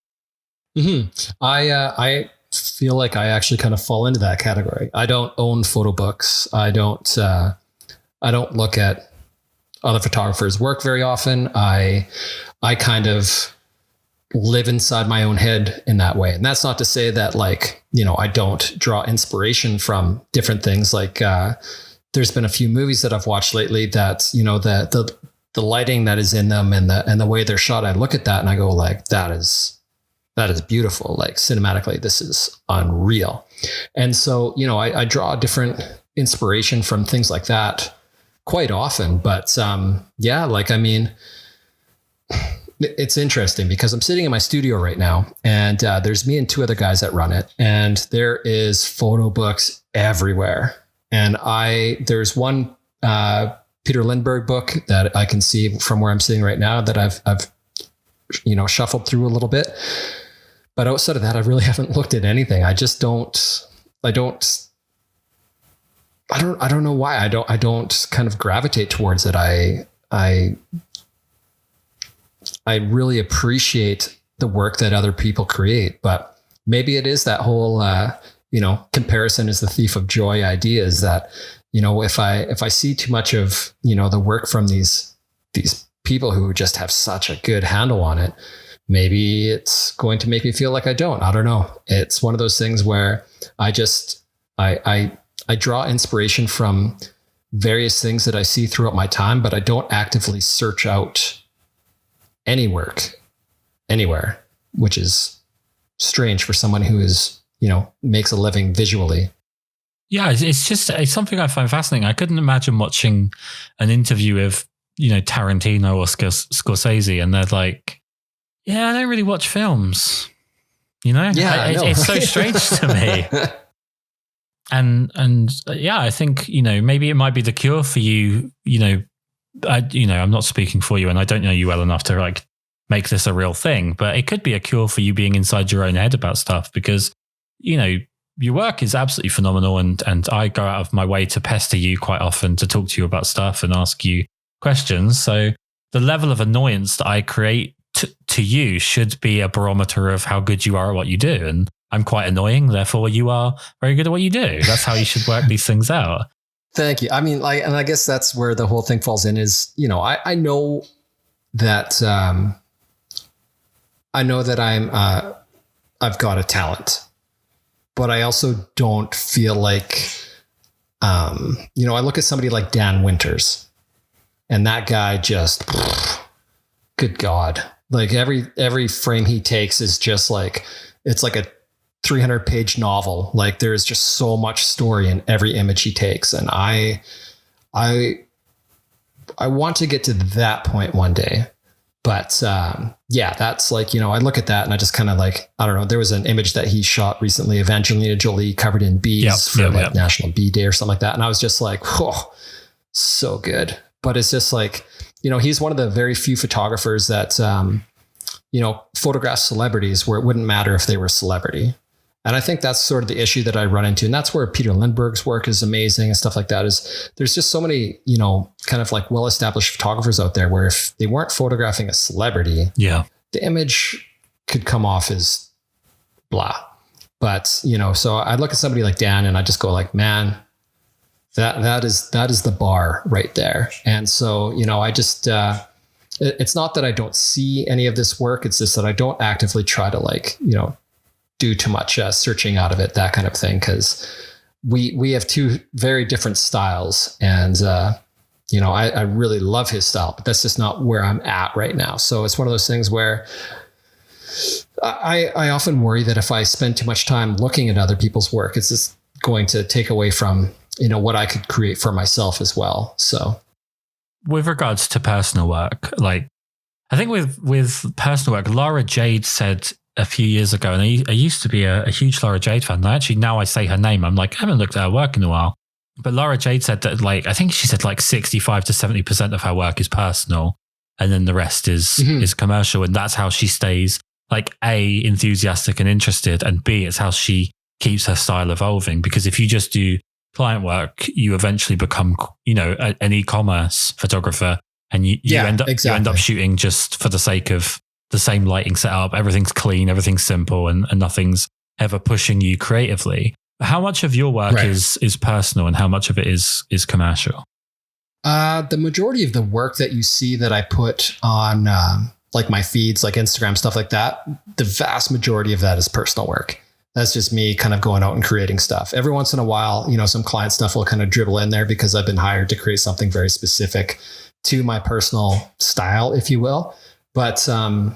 I feel like I actually kind of fall into that category. I don't own photo books. I don't look at other photographers' work very often. I kind of live inside my own head in that way. And that's not to say that, like, you know, I don't draw inspiration from different things. Like, there's been a few movies that I've watched lately that, you know, the lighting that is in them and the way they're shot, I look at that and I go like, that is beautiful. Like cinematically, this is unreal. And so, you know, I draw different inspiration from things like that quite often. But yeah, like, I mean, it's interesting because I'm sitting in my studio right now and there's me and two other guys that run it, and there is photo books everywhere. And there's one Peter Lindbergh book that I can see from where I'm sitting right now that I've you know, shuffled through a little bit. But outside of that, I really haven't looked at anything. I don't know why. I don't kind of gravitate towards it. I really appreciate the work that other people create, but maybe it is that whole, you know, comparison is the thief of joy idea, is that, you know, if I see too much of, you know, the work from these people who just have such a good handle on it, maybe it's going to make me feel like I don't know. It's one of those things where I draw inspiration from various things that I see throughout my time, but I don't actively search out any work anywhere, which is strange for someone who is, you know, makes a living visually. Yeah, it's something I find fascinating. I couldn't imagine watching an interview of, you know, Tarantino or Scorsese, and they're like, yeah, I don't really watch films, you know? Yeah, it's so strange to me. And yeah, I think, you know, maybe it might be the cure for you, you know. I'm not speaking for you and I don't know you well enough to like make this a real thing, but it could be a cure for you being inside your own head about stuff, because, you know, your work is absolutely phenomenal, and I go out of my way to pester you quite often to talk to you about stuff and ask you questions. So the level of annoyance that I create to you should be a barometer of how good you are at what you do. And I'm quite annoying, therefore you are very good at what you do. That's how you should work these things out. Thank you. I mean, like, and I guess that's where the whole thing falls in is, you know, I know that I've got a talent, but I also don't feel like, you know, I look at somebody like Dan Winters, and that guy just, good God, like every frame he takes is just like, it's like a 300-page novel. Like there's just so much story in every image he takes. And I want to get to that point one day. But yeah, that's like, you know, I look at that and I just kind of like, I don't know, there was an image that he shot recently of Angelina Jolie covered in bees for National Bee Day or something like that. And I was just like, oh, so good. But it's just like, he's one of the very few photographers that, photographs celebrities where it wouldn't matter if they were a celebrity. And I think that's sort of the issue that I run into. And that's where Peter Lindbergh's work is amazing and stuff like that. Is there's just so many, kind of like well-established photographers out there where if they weren't photographing a celebrity, the image could come off as blah. But, so I look at somebody like Dan and I just go like, man, that is the bar right there. And so, I just, it's not that I don't see any of this work. It's just that I don't actively try to do too much searching out of it, that kind of thing. Cause we have two very different styles and, I really love his style, but that's just not where I'm at right now. So it's one of those things where I often worry that if I spend too much time looking at other people's work, it's just going to take away from, what I could create for myself as well. So with regards to personal work, like I think with personal work, Laura Jade said a few years ago, and I used to be a huge Laura Jade fan. And actually, now I say her name, I'm like, I haven't looked at her work in a while. But Laura Jade said that, I think she said 65 to 70% of her work is personal, and then the rest is commercial. And that's how she stays A, enthusiastic and interested, and B, it's how she keeps her style evolving. Because if you just do client work, you eventually become, an e-commerce photographer, and you end up shooting just for the sake of the same lighting setup. Everything's clean, everything's simple, and nothing's ever pushing you creatively. How much of your work is personal and how much of it is commercial? The majority of the work that you see that I put on my feeds, like Instagram, stuff like that, the vast majority of that is personal work. That's just me kind of going out and creating stuff. Every once in a while, some client stuff will kind of dribble in there because I've been hired to create something very specific to my personal style, if you will. But I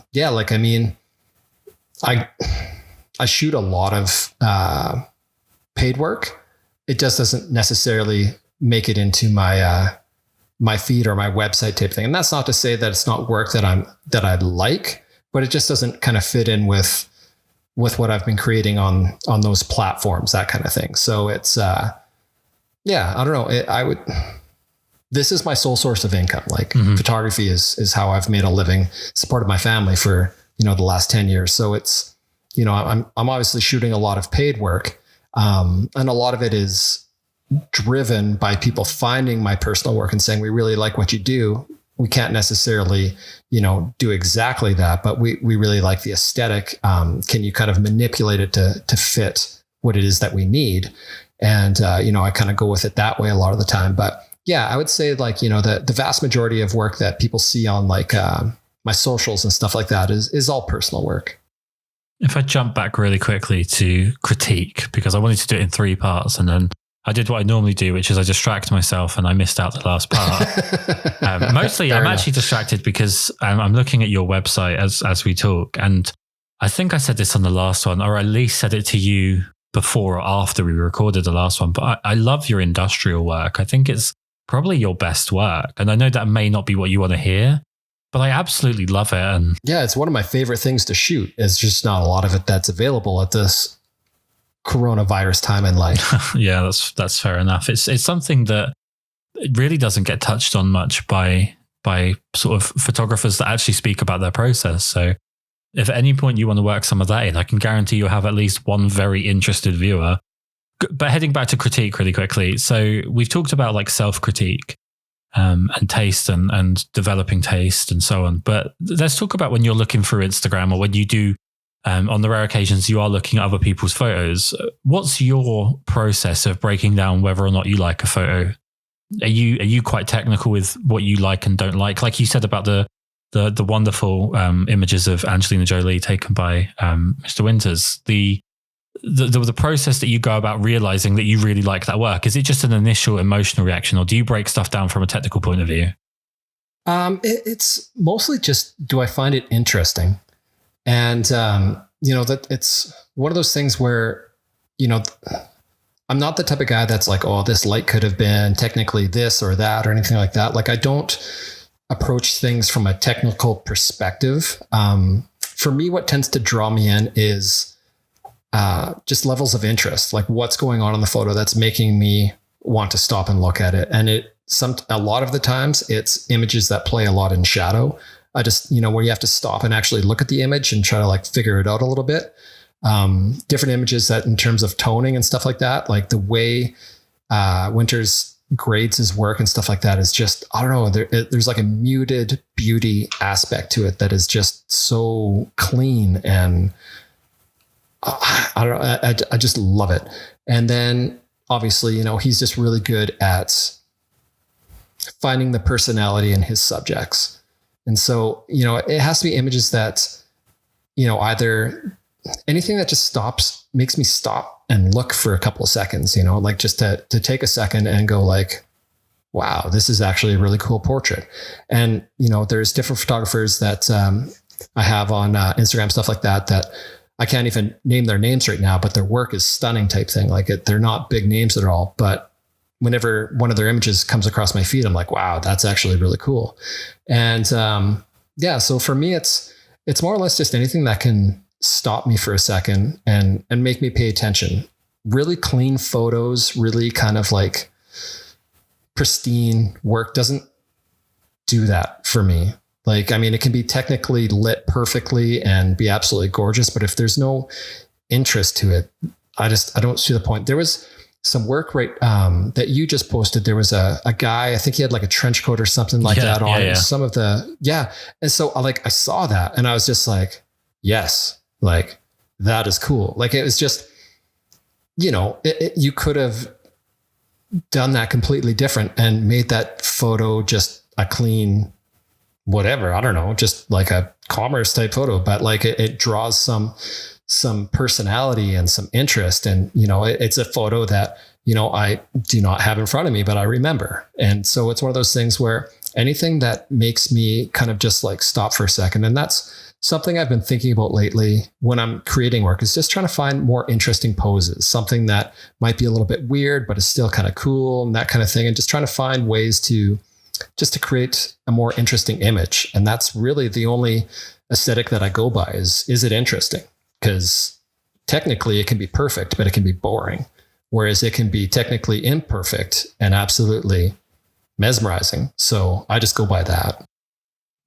shoot a lot of paid work. It just doesn't necessarily make it into my feed or my website type thing. And that's not to say that it's not work that I like, but it just doesn't kind of fit in with what I've been creating on those platforms, that kind of thing. So it's, I don't know. This is my sole source of income. Photography is how I've made a living, supported my family for, the last 10 years. So it's, I'm obviously shooting a lot of paid work. And a lot of it is driven by people finding my personal work and saying, we really like what you do. We can't necessarily, do exactly that, but we really like the aesthetic. Can you kind of manipulate it to fit what it is that we need? And, I kind of go with it that way a lot of the time. But yeah, I would say the vast majority of work that people see on my socials and stuff like that is all personal work. If I jump back really quickly to critique, because I wanted to do it in 3 parts, and then I did what I normally do, which is I distract myself and I missed out the last part. Mostly I'm actually distracted because I'm looking at your website as we talk. And I think I said this on the last one, or at least said it to you before or after we recorded the last one. But I love your industrial work. I think it's probably your best work. And I know that may not be what you want to hear, but I absolutely love it. And yeah, it's one of my favorite things to shoot. It's just not a lot of it that's available at this coronavirus time in life. Yeah, that's fair enough. It's something that it really doesn't get touched on much by sort of photographers that actually speak about their process. So if at any point you want to work some of that in, I can guarantee you'll have at least one very interested viewer. But heading back to critique really quickly. So we've talked about self-critique and taste and developing taste and so on. But let's talk about when you're looking through Instagram, or when you do on the rare occasions you are looking at other people's photos. What's your process of breaking down whether or not you like a photo? Are you quite technical with what you like and don't like? Like you said about the wonderful images of Angelina Jolie taken by Mr. Winters. The process that you go about realizing that you really like that work, is it just an initial emotional reaction, or do you break stuff down from a technical point of view? It's mostly just, do I find it interesting? And, that it's one of those things where, I'm not the type of guy that's like, oh, this light could have been technically this or that or anything like that. I don't approach things from a technical perspective. For me, what tends to draw me in is just levels of interest, like what's going on in the photo that's making me want to stop and look at it. And a lot of the times it's images that play a lot in shadow. I just, where you have to stop and actually look at the image and try to like figure it out a little bit. Different images that in terms of toning and stuff like that, like the way Winters grades his work and stuff like that is just, I don't know, there's like a muted beauty aspect to it that is just so clean, and I don't know, I just love it. And then obviously, he's just really good at finding the personality in his subjects. And so, it has to be images that, either anything that just makes me stop and look for a couple of seconds, like just to take a second and go like, wow, this is actually a really cool portrait. And, there's different photographers that I have on Instagram, stuff like that I can't even name their names right now, but their work is stunning type thing. Like they're not big names at all, but whenever one of their images comes across my feed, I'm like, wow, that's actually really cool. And so for me, it's more or less just anything that can stop me for a second and make me pay attention. Really clean photos, really kind of like pristine work doesn't do that for me. Like, I mean, it can be technically lit perfectly and be absolutely gorgeous, but if there's no interest to it, I don't see the point. There was some work that you just posted. There was a guy, I think he had like a trench coat or something like that on. Yeah. Some of and so I saw that and I was just like, yes, like that is cool. Like it was just, you could have done that completely different and made that photo just a clean whatever, I don't know, just like a commerce type photo, but like it draws some personality and some interest. And, it's a photo that, I do not have in front of me, but I remember. And so it's one of those things where anything that makes me kind of just like stop for a second. And that's something I've been thinking about lately when I'm creating work, is just trying to find more interesting poses, something that might be a little bit weird, but is still kind of cool and that kind of thing. And just trying to find ways to create a more interesting image. And that's really the only aesthetic that I go by is it interesting? Because technically it can be perfect, but it can be boring. Whereas it can be technically imperfect and absolutely mesmerizing. So I just go by that.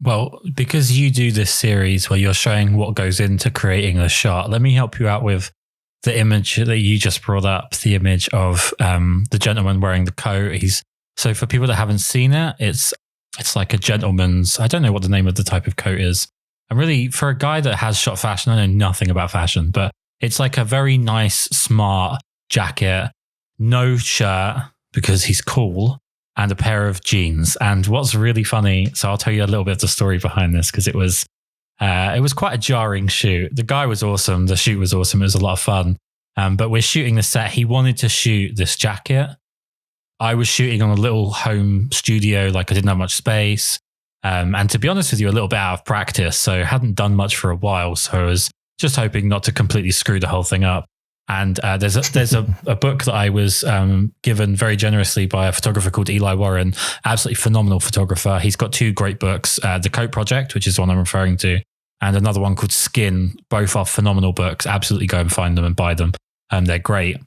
Well, because you do this series where you're showing what goes into creating a shot, let me help you out with the image that you just brought up, the image of the gentleman wearing the coat. So for people that haven't seen it, it's like a gentleman's, I don't know what the name of the type of coat is. And really, for a guy that has shot fashion, I know nothing about fashion, but it's like a very nice, smart jacket, no shirt because he's cool, and a pair of jeans. And what's really funny, so I'll tell you a little bit of the story behind this, because it was quite a jarring shoot. The guy was awesome. The shoot was awesome. It was a lot of fun. But we're shooting the set. He wanted to shoot this jacket. I was shooting on a little home studio, like I didn't have much space. And to be honest with you, a little bit out of practice. So hadn't done much for a while. So I was just hoping not to completely screw the whole thing up. And there's a book that I was given very generously by a photographer called Eli Warren, absolutely phenomenal photographer. He's got two great books, The Coat Project, which is the one I'm referring to, and another one called Skin. Both are phenomenal books. Absolutely go and find them and buy them. They're great.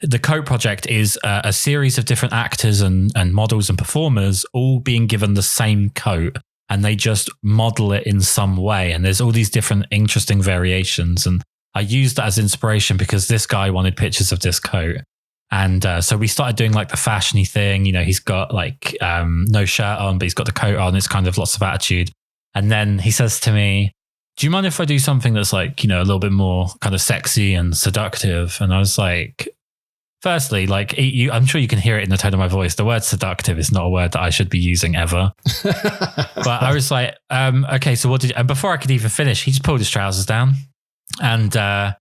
The Coat Project is a series of different actors and models and performers all being given the same coat, and they just model it in some way. And there's all these different interesting variations. And I used that as inspiration because this guy wanted pictures of this coat. And so we started doing like the fashiony thing. He's got like no shirt on, but he's got the coat on. It's kind of lots of attitude. And then he says to me, do you mind if I do something that's like, a little bit more kind of sexy and seductive? And I was like, firstly, like I'm sure you can hear it in the tone of my voice. The word seductive is not a word that I should be using ever. But I was like, okay, so what did you, and before I could even finish, he just pulled his trousers down. And there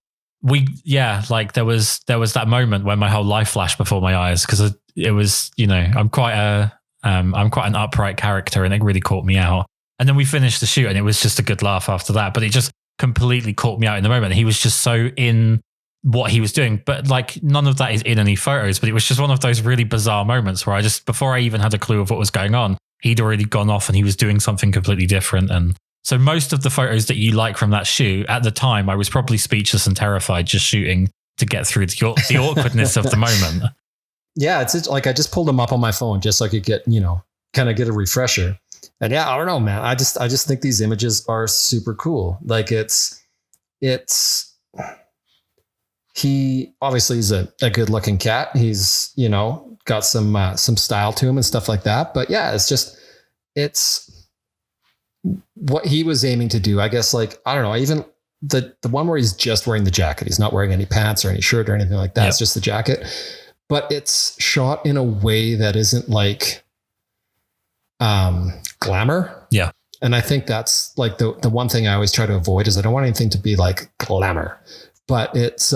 was that moment when my whole life flashed before my eyes, because it was, I'm quite an upright character, and it really caught me out. And then we finished the shoot and it was just a good laugh after that, but it just completely caught me out in the moment. He was just so in what he was doing, but like none of that is in any photos, but it was just one of those really bizarre moments where before I even had a clue of what was going on, he'd already gone off and he was doing something completely different. And so most of the photos that you like from that shoot, at the time, I was probably speechless and terrified just shooting to get through the awkwardness of the moment. Yeah, it's like I just pulled them up on my phone just so I could get, kind of get a refresher. And yeah, I don't know, man. I just think these images are super cool. Like he obviously is a good looking cat. He's, got some style to him and stuff like that. But yeah, it's what he was aiming to do. I guess, like, I don't know, even the one where he's just wearing the jacket. He's not wearing any pants or any shirt or anything like that. Yep. It's just the jacket. But it's shot in a way that isn't like glamour. Yeah. And I think that's like the one thing I always try to avoid is I don't want anything to be like glamour, but it's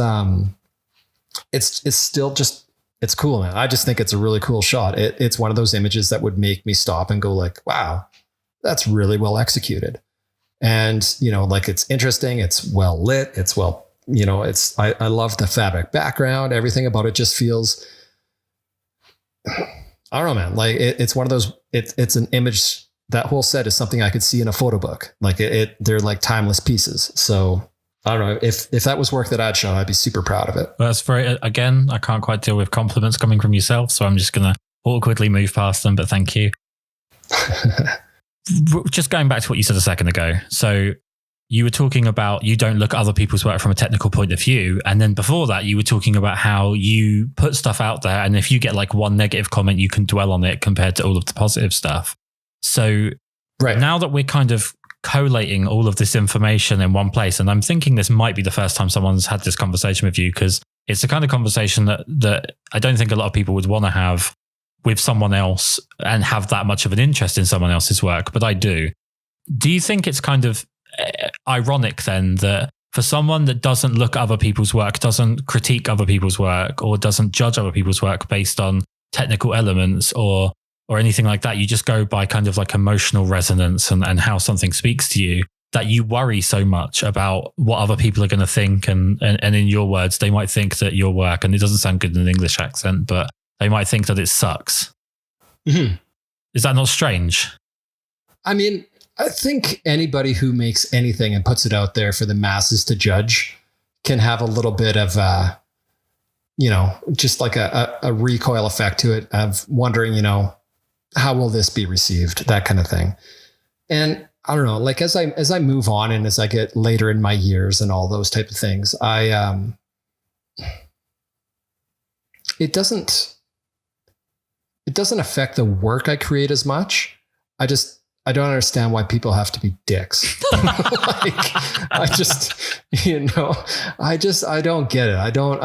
still just, it's cool, man. I just think it's a really cool shot. It's one of those images that would make me stop and go like, wow, that's really well executed. And, like it's interesting. It's well lit. It's well, I love the fabric background. Everything about it just feels, I don't know, man. Like it's one of those, it's an image. That whole set is something I could see in a photo book. Like they're like timeless pieces. So I don't know if that was work that I'd shown, I'd be super proud of it. Well, that's again, I can't quite deal with compliments coming from yourself. So I'm just going to awkwardly move past them, but thank you. Just going back to what you said a second ago. So you were talking about, you don't look at other people's work from a technical point of view. And then before that, you were talking about how you put stuff out there. And if you get like one negative comment, you can dwell on it compared to all of the positive stuff. So right now that we're kind of collating all of this information in one place, and I'm thinking this might be the first time someone's had this conversation with you, because it's the kind of conversation that I don't think a lot of people would want to have with someone else and have that much of an interest in someone else's work, but I do. Do you think it's kind of ironic then that for someone that doesn't look at other people's work, doesn't critique other people's work, or doesn't judge other people's work based on technical elements or anything like that, you just go by kind of like emotional resonance and how something speaks to you, that you worry so much about what other people are going to think. And in your words, they might think that your work, and it doesn't sound good in an English accent, but they might think that it sucks. Mm-hmm. Is that not strange? I mean, I think anybody who makes anything and puts it out there for the masses to judge can have a little bit of, just like a recoil effect to it of wondering, how will this be received? That kind of thing. And I don't know, like as I move on and as I get later in my years and all those type of things, it doesn't affect the work I create as much. I don't understand why people have to be dicks. I don't get it. I don't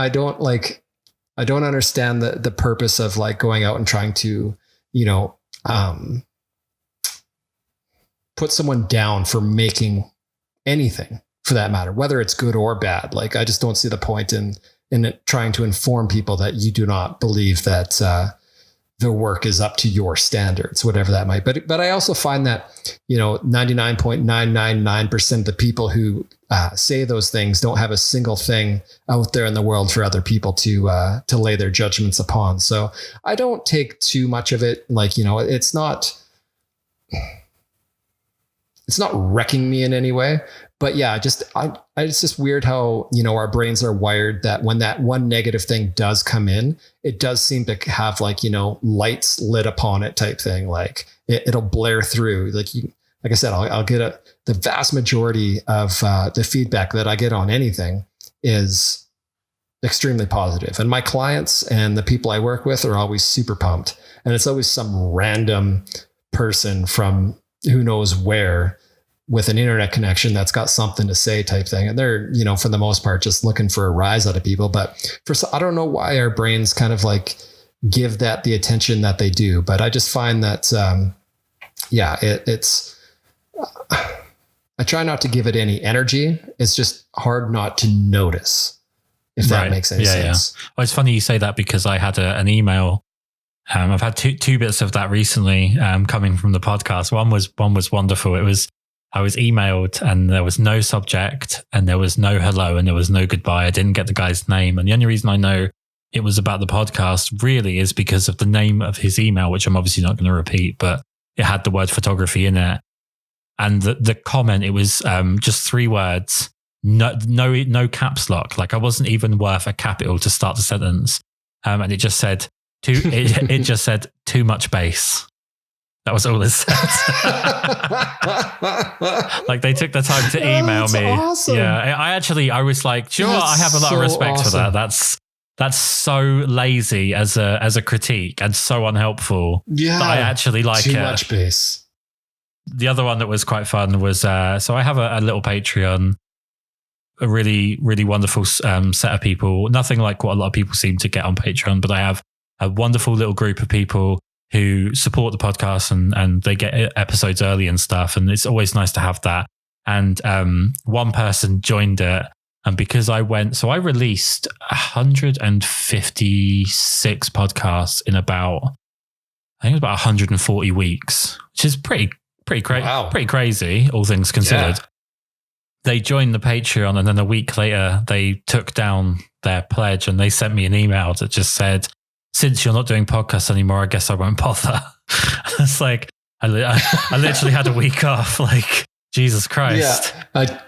understand the purpose of like going out and trying to, put someone down for making anything for that matter, whether it's good or bad. Like, I just don't see the point in it trying to inform people that you do not believe that, the work is up to your standards, whatever that might. But I also find that, 99.999% of the people who say those things don't have a single thing out there in the world for other people to lay their judgments upon. So I don't take too much of it. Like, it's not wrecking me in any way. But yeah, it's just weird how, our brains are wired that when that one negative thing does come in, it does seem to have like, lights lit upon it type thing. Like it'll blare through. Like I said, I'll get the vast majority of the feedback that I get on anything is extremely positive. And my clients and the people I work with are always super pumped. And it's always some random person from who knows where with an internet connection that's got something to say type thing. And they're, for the most part, just looking for a rise out of people. But I don't know why our brains kind of like give that the attention that they do. But I just find that, I try not to give it any energy. It's just hard not to notice, if that makes any sense. Yeah. Well, it's funny you say that because I had an email. I've had two bits of that recently coming from the podcast. One was wonderful. I was emailed and there was no subject and there was no hello and there was no goodbye. I didn't get the guy's name. And the only reason I know it was about the podcast really is because of the name of his email, which I'm obviously not going to repeat, but it had the word photography in it. And the comment, it was just 3 words, no caps lock. Like I wasn't even worth a capital to start the sentence. And it just said, It just said too much bass. That was all it said. Like they took the time to email me. Awesome. Yeah, I was like, do you know what? I have a lot of respect for that. That's so lazy as a critique and so unhelpful. Yeah, that I actually like too it. much bass. The other one that was quite fun was so I have a little Patreon, a really, really wonderful set of people. Nothing like what a lot of people seem to get on Patreon, but I have a wonderful little group of people who support the podcast and they get episodes early and stuff. And it's always nice to have that. And one person joined it. And because I released 156 podcasts in about 140 weeks, which is pretty crazy, all things considered. Yeah. They joined the Patreon, and then a week later, they took down their pledge and they sent me an email that just said, "Since you're not doing podcasts anymore, I guess I won't bother." It's like, I literally had a week off. Like, Jesus Christ. Yeah, I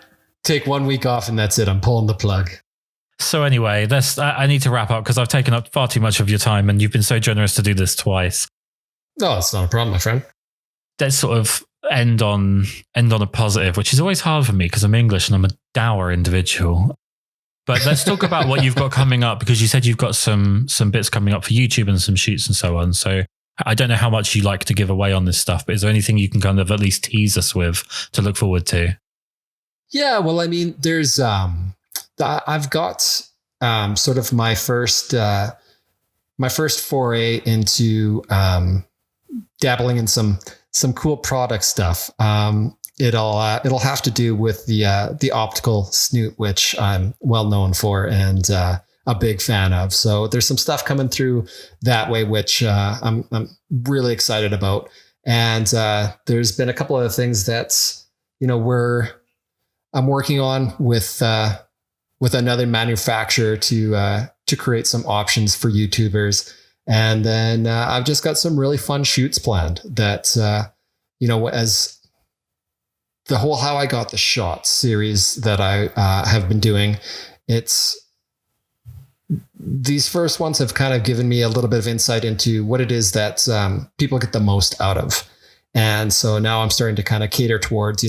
take 1 week off and that's it. I'm pulling the plug. So anyway, I need to wrap up because I've taken up far too much of your time and you've been so generous to do this twice. No, it's not a problem, my friend. Let's sort of end on a positive, which is always hard for me because I'm English and I'm a dour individual. But let's talk about what you've got coming up, because you said you've got some bits coming up for YouTube and some shoots and so on. So I don't know how much you like to give away on this stuff, but is there anything you can kind of at least tease us with to look forward to? Yeah, well, I mean, there's I've got sort of my first foray into dabbling in some cool product stuff. It'll have to do with the optical snoot, which I'm well known for and a big fan of. So there's some stuff coming through that way, which I'm really excited about. And there's been a couple of things that I'm working on with another manufacturer to create some options for YouTubers. And then I've just got some really fun shoots planned that, as the whole How I Got the Shot series that I have been doing, these first ones have kind of given me a little bit of insight into what it is that people get the most out of. And so now I'm starting to kind of cater towards,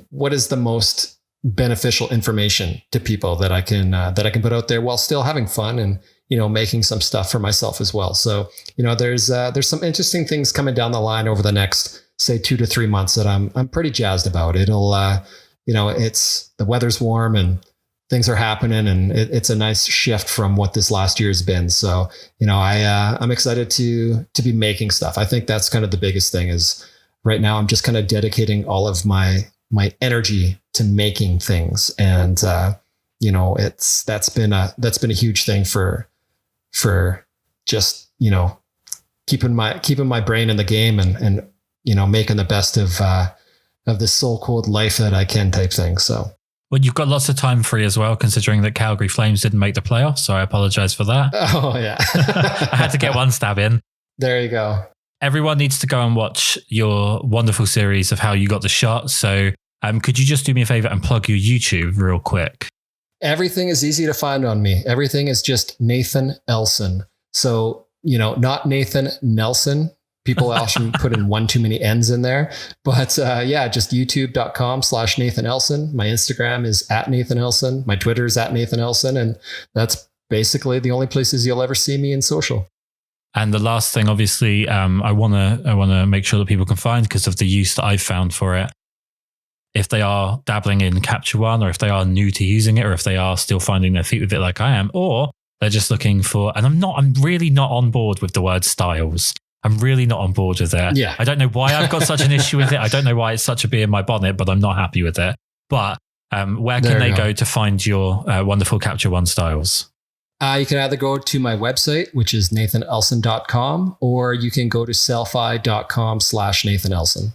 what is the most beneficial information to people that I can put out there while still having fun and, making some stuff for myself as well. So, there's some interesting things coming down the line over the next, say, 2 to 3 months that I'm pretty jazzed about. It'll, it's the weather's warm and things are happening, and it's a nice shift from what this last year has been. So, I'm excited to be making stuff. I think that's kind of the biggest thing is right now I'm just kind of dedicating all of my energy to making things. And, that's been a huge thing for just, keeping my brain in the game and making the best of this so cold life that I can type thing. So, well, you've got lots of time free as well, considering that Calgary Flames didn't make the playoffs. So I apologize for that. Oh yeah. I had to get one stab in. There you go. Everyone needs to go and watch your wonderful series of How You Got the Shot. So could you just do me a favor and plug your YouTube real quick? Everything is easy to find on me. Everything is just Nathan Elson. So, not Nathan Nelson. People often put in one too many N's in there. But just youtube.com/Nathan Elson. My Instagram is @Nathan Elson. My Twitter is @Nathan Elson. And that's basically the only places you'll ever see me in social. And the last thing, obviously, I want to make sure that people can find, because of the use that I've found for it. If they are dabbling in Capture One, or if they are new to using it, or if they are still finding their feet with it like I am, or they're just looking for, and I'm really not on board with the word styles. I'm really not on board with it. Yeah. I don't know why I've got such an issue with it. I don't know why it's such a bee in my bonnet, but I'm not happy with it. But where can they go to find your wonderful Capture One styles? You can either go to my website, which is nathanelson.com, or you can go to selfie.com/Nathan Elson.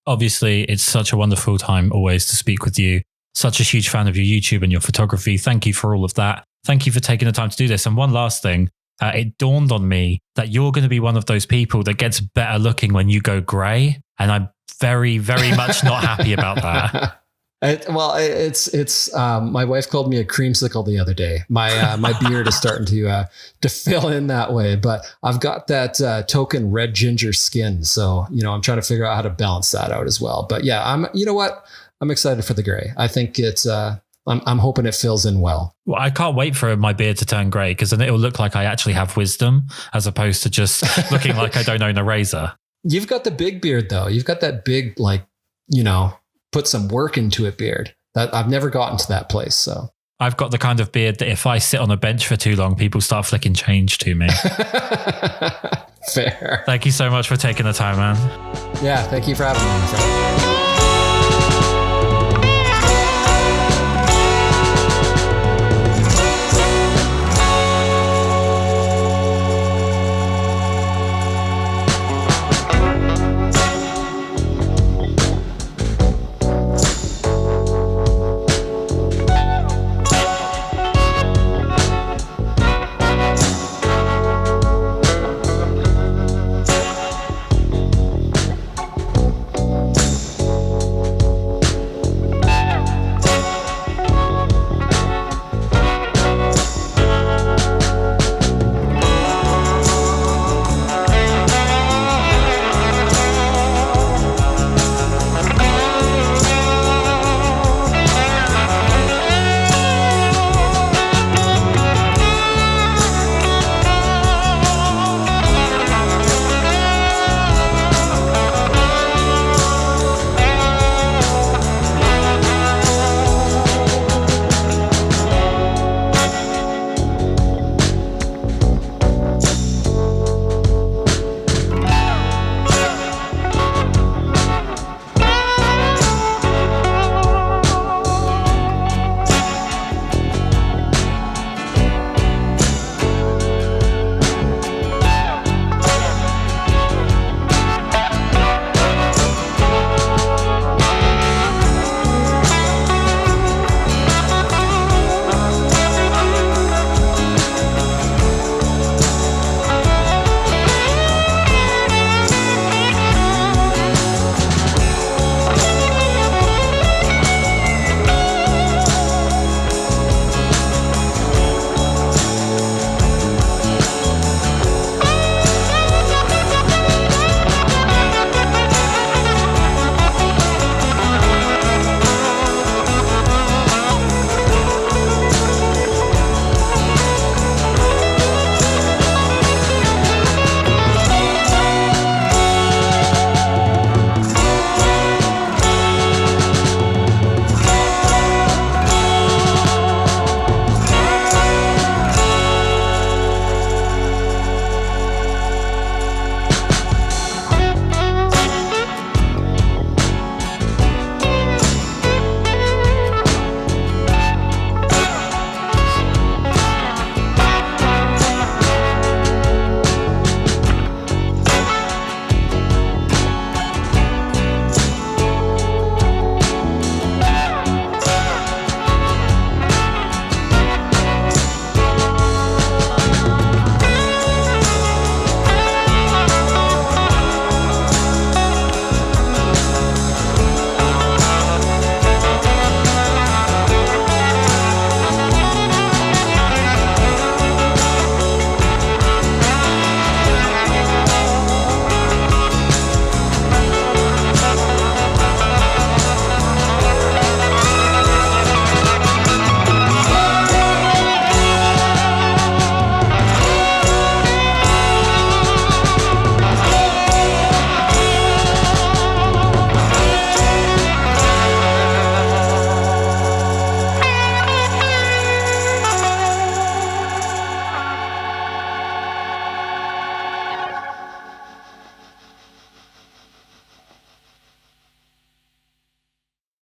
Obviously, it's such a wonderful time always to speak with you. Such a huge fan of your YouTube and your photography. Thank you for all of that. Thank you for taking the time to do this. And one last thing, it dawned on me that you're going to be one of those people that gets better looking when you go grey. And I'm very, very much not happy about that. My wife called me a creamsicle the other day. My beard is starting to fill in that way, but I've got that token red ginger skin. So, I'm trying to figure out how to balance that out as well. But yeah, I'm excited for the gray. I think it's, I'm hoping it fills in well. Well, I can't wait for my beard to turn grey because then it'll look like I actually have wisdom as opposed to just looking like I don't own a razor. You've got the big beard though. You've got that big, put some work into it beard that I've never gotten to that place. So I've got the kind of beard that if I sit on a bench for too long, people start flicking change to me. Fair. Thank you so much for taking the time, man. Yeah. Thank you for having me, my friend.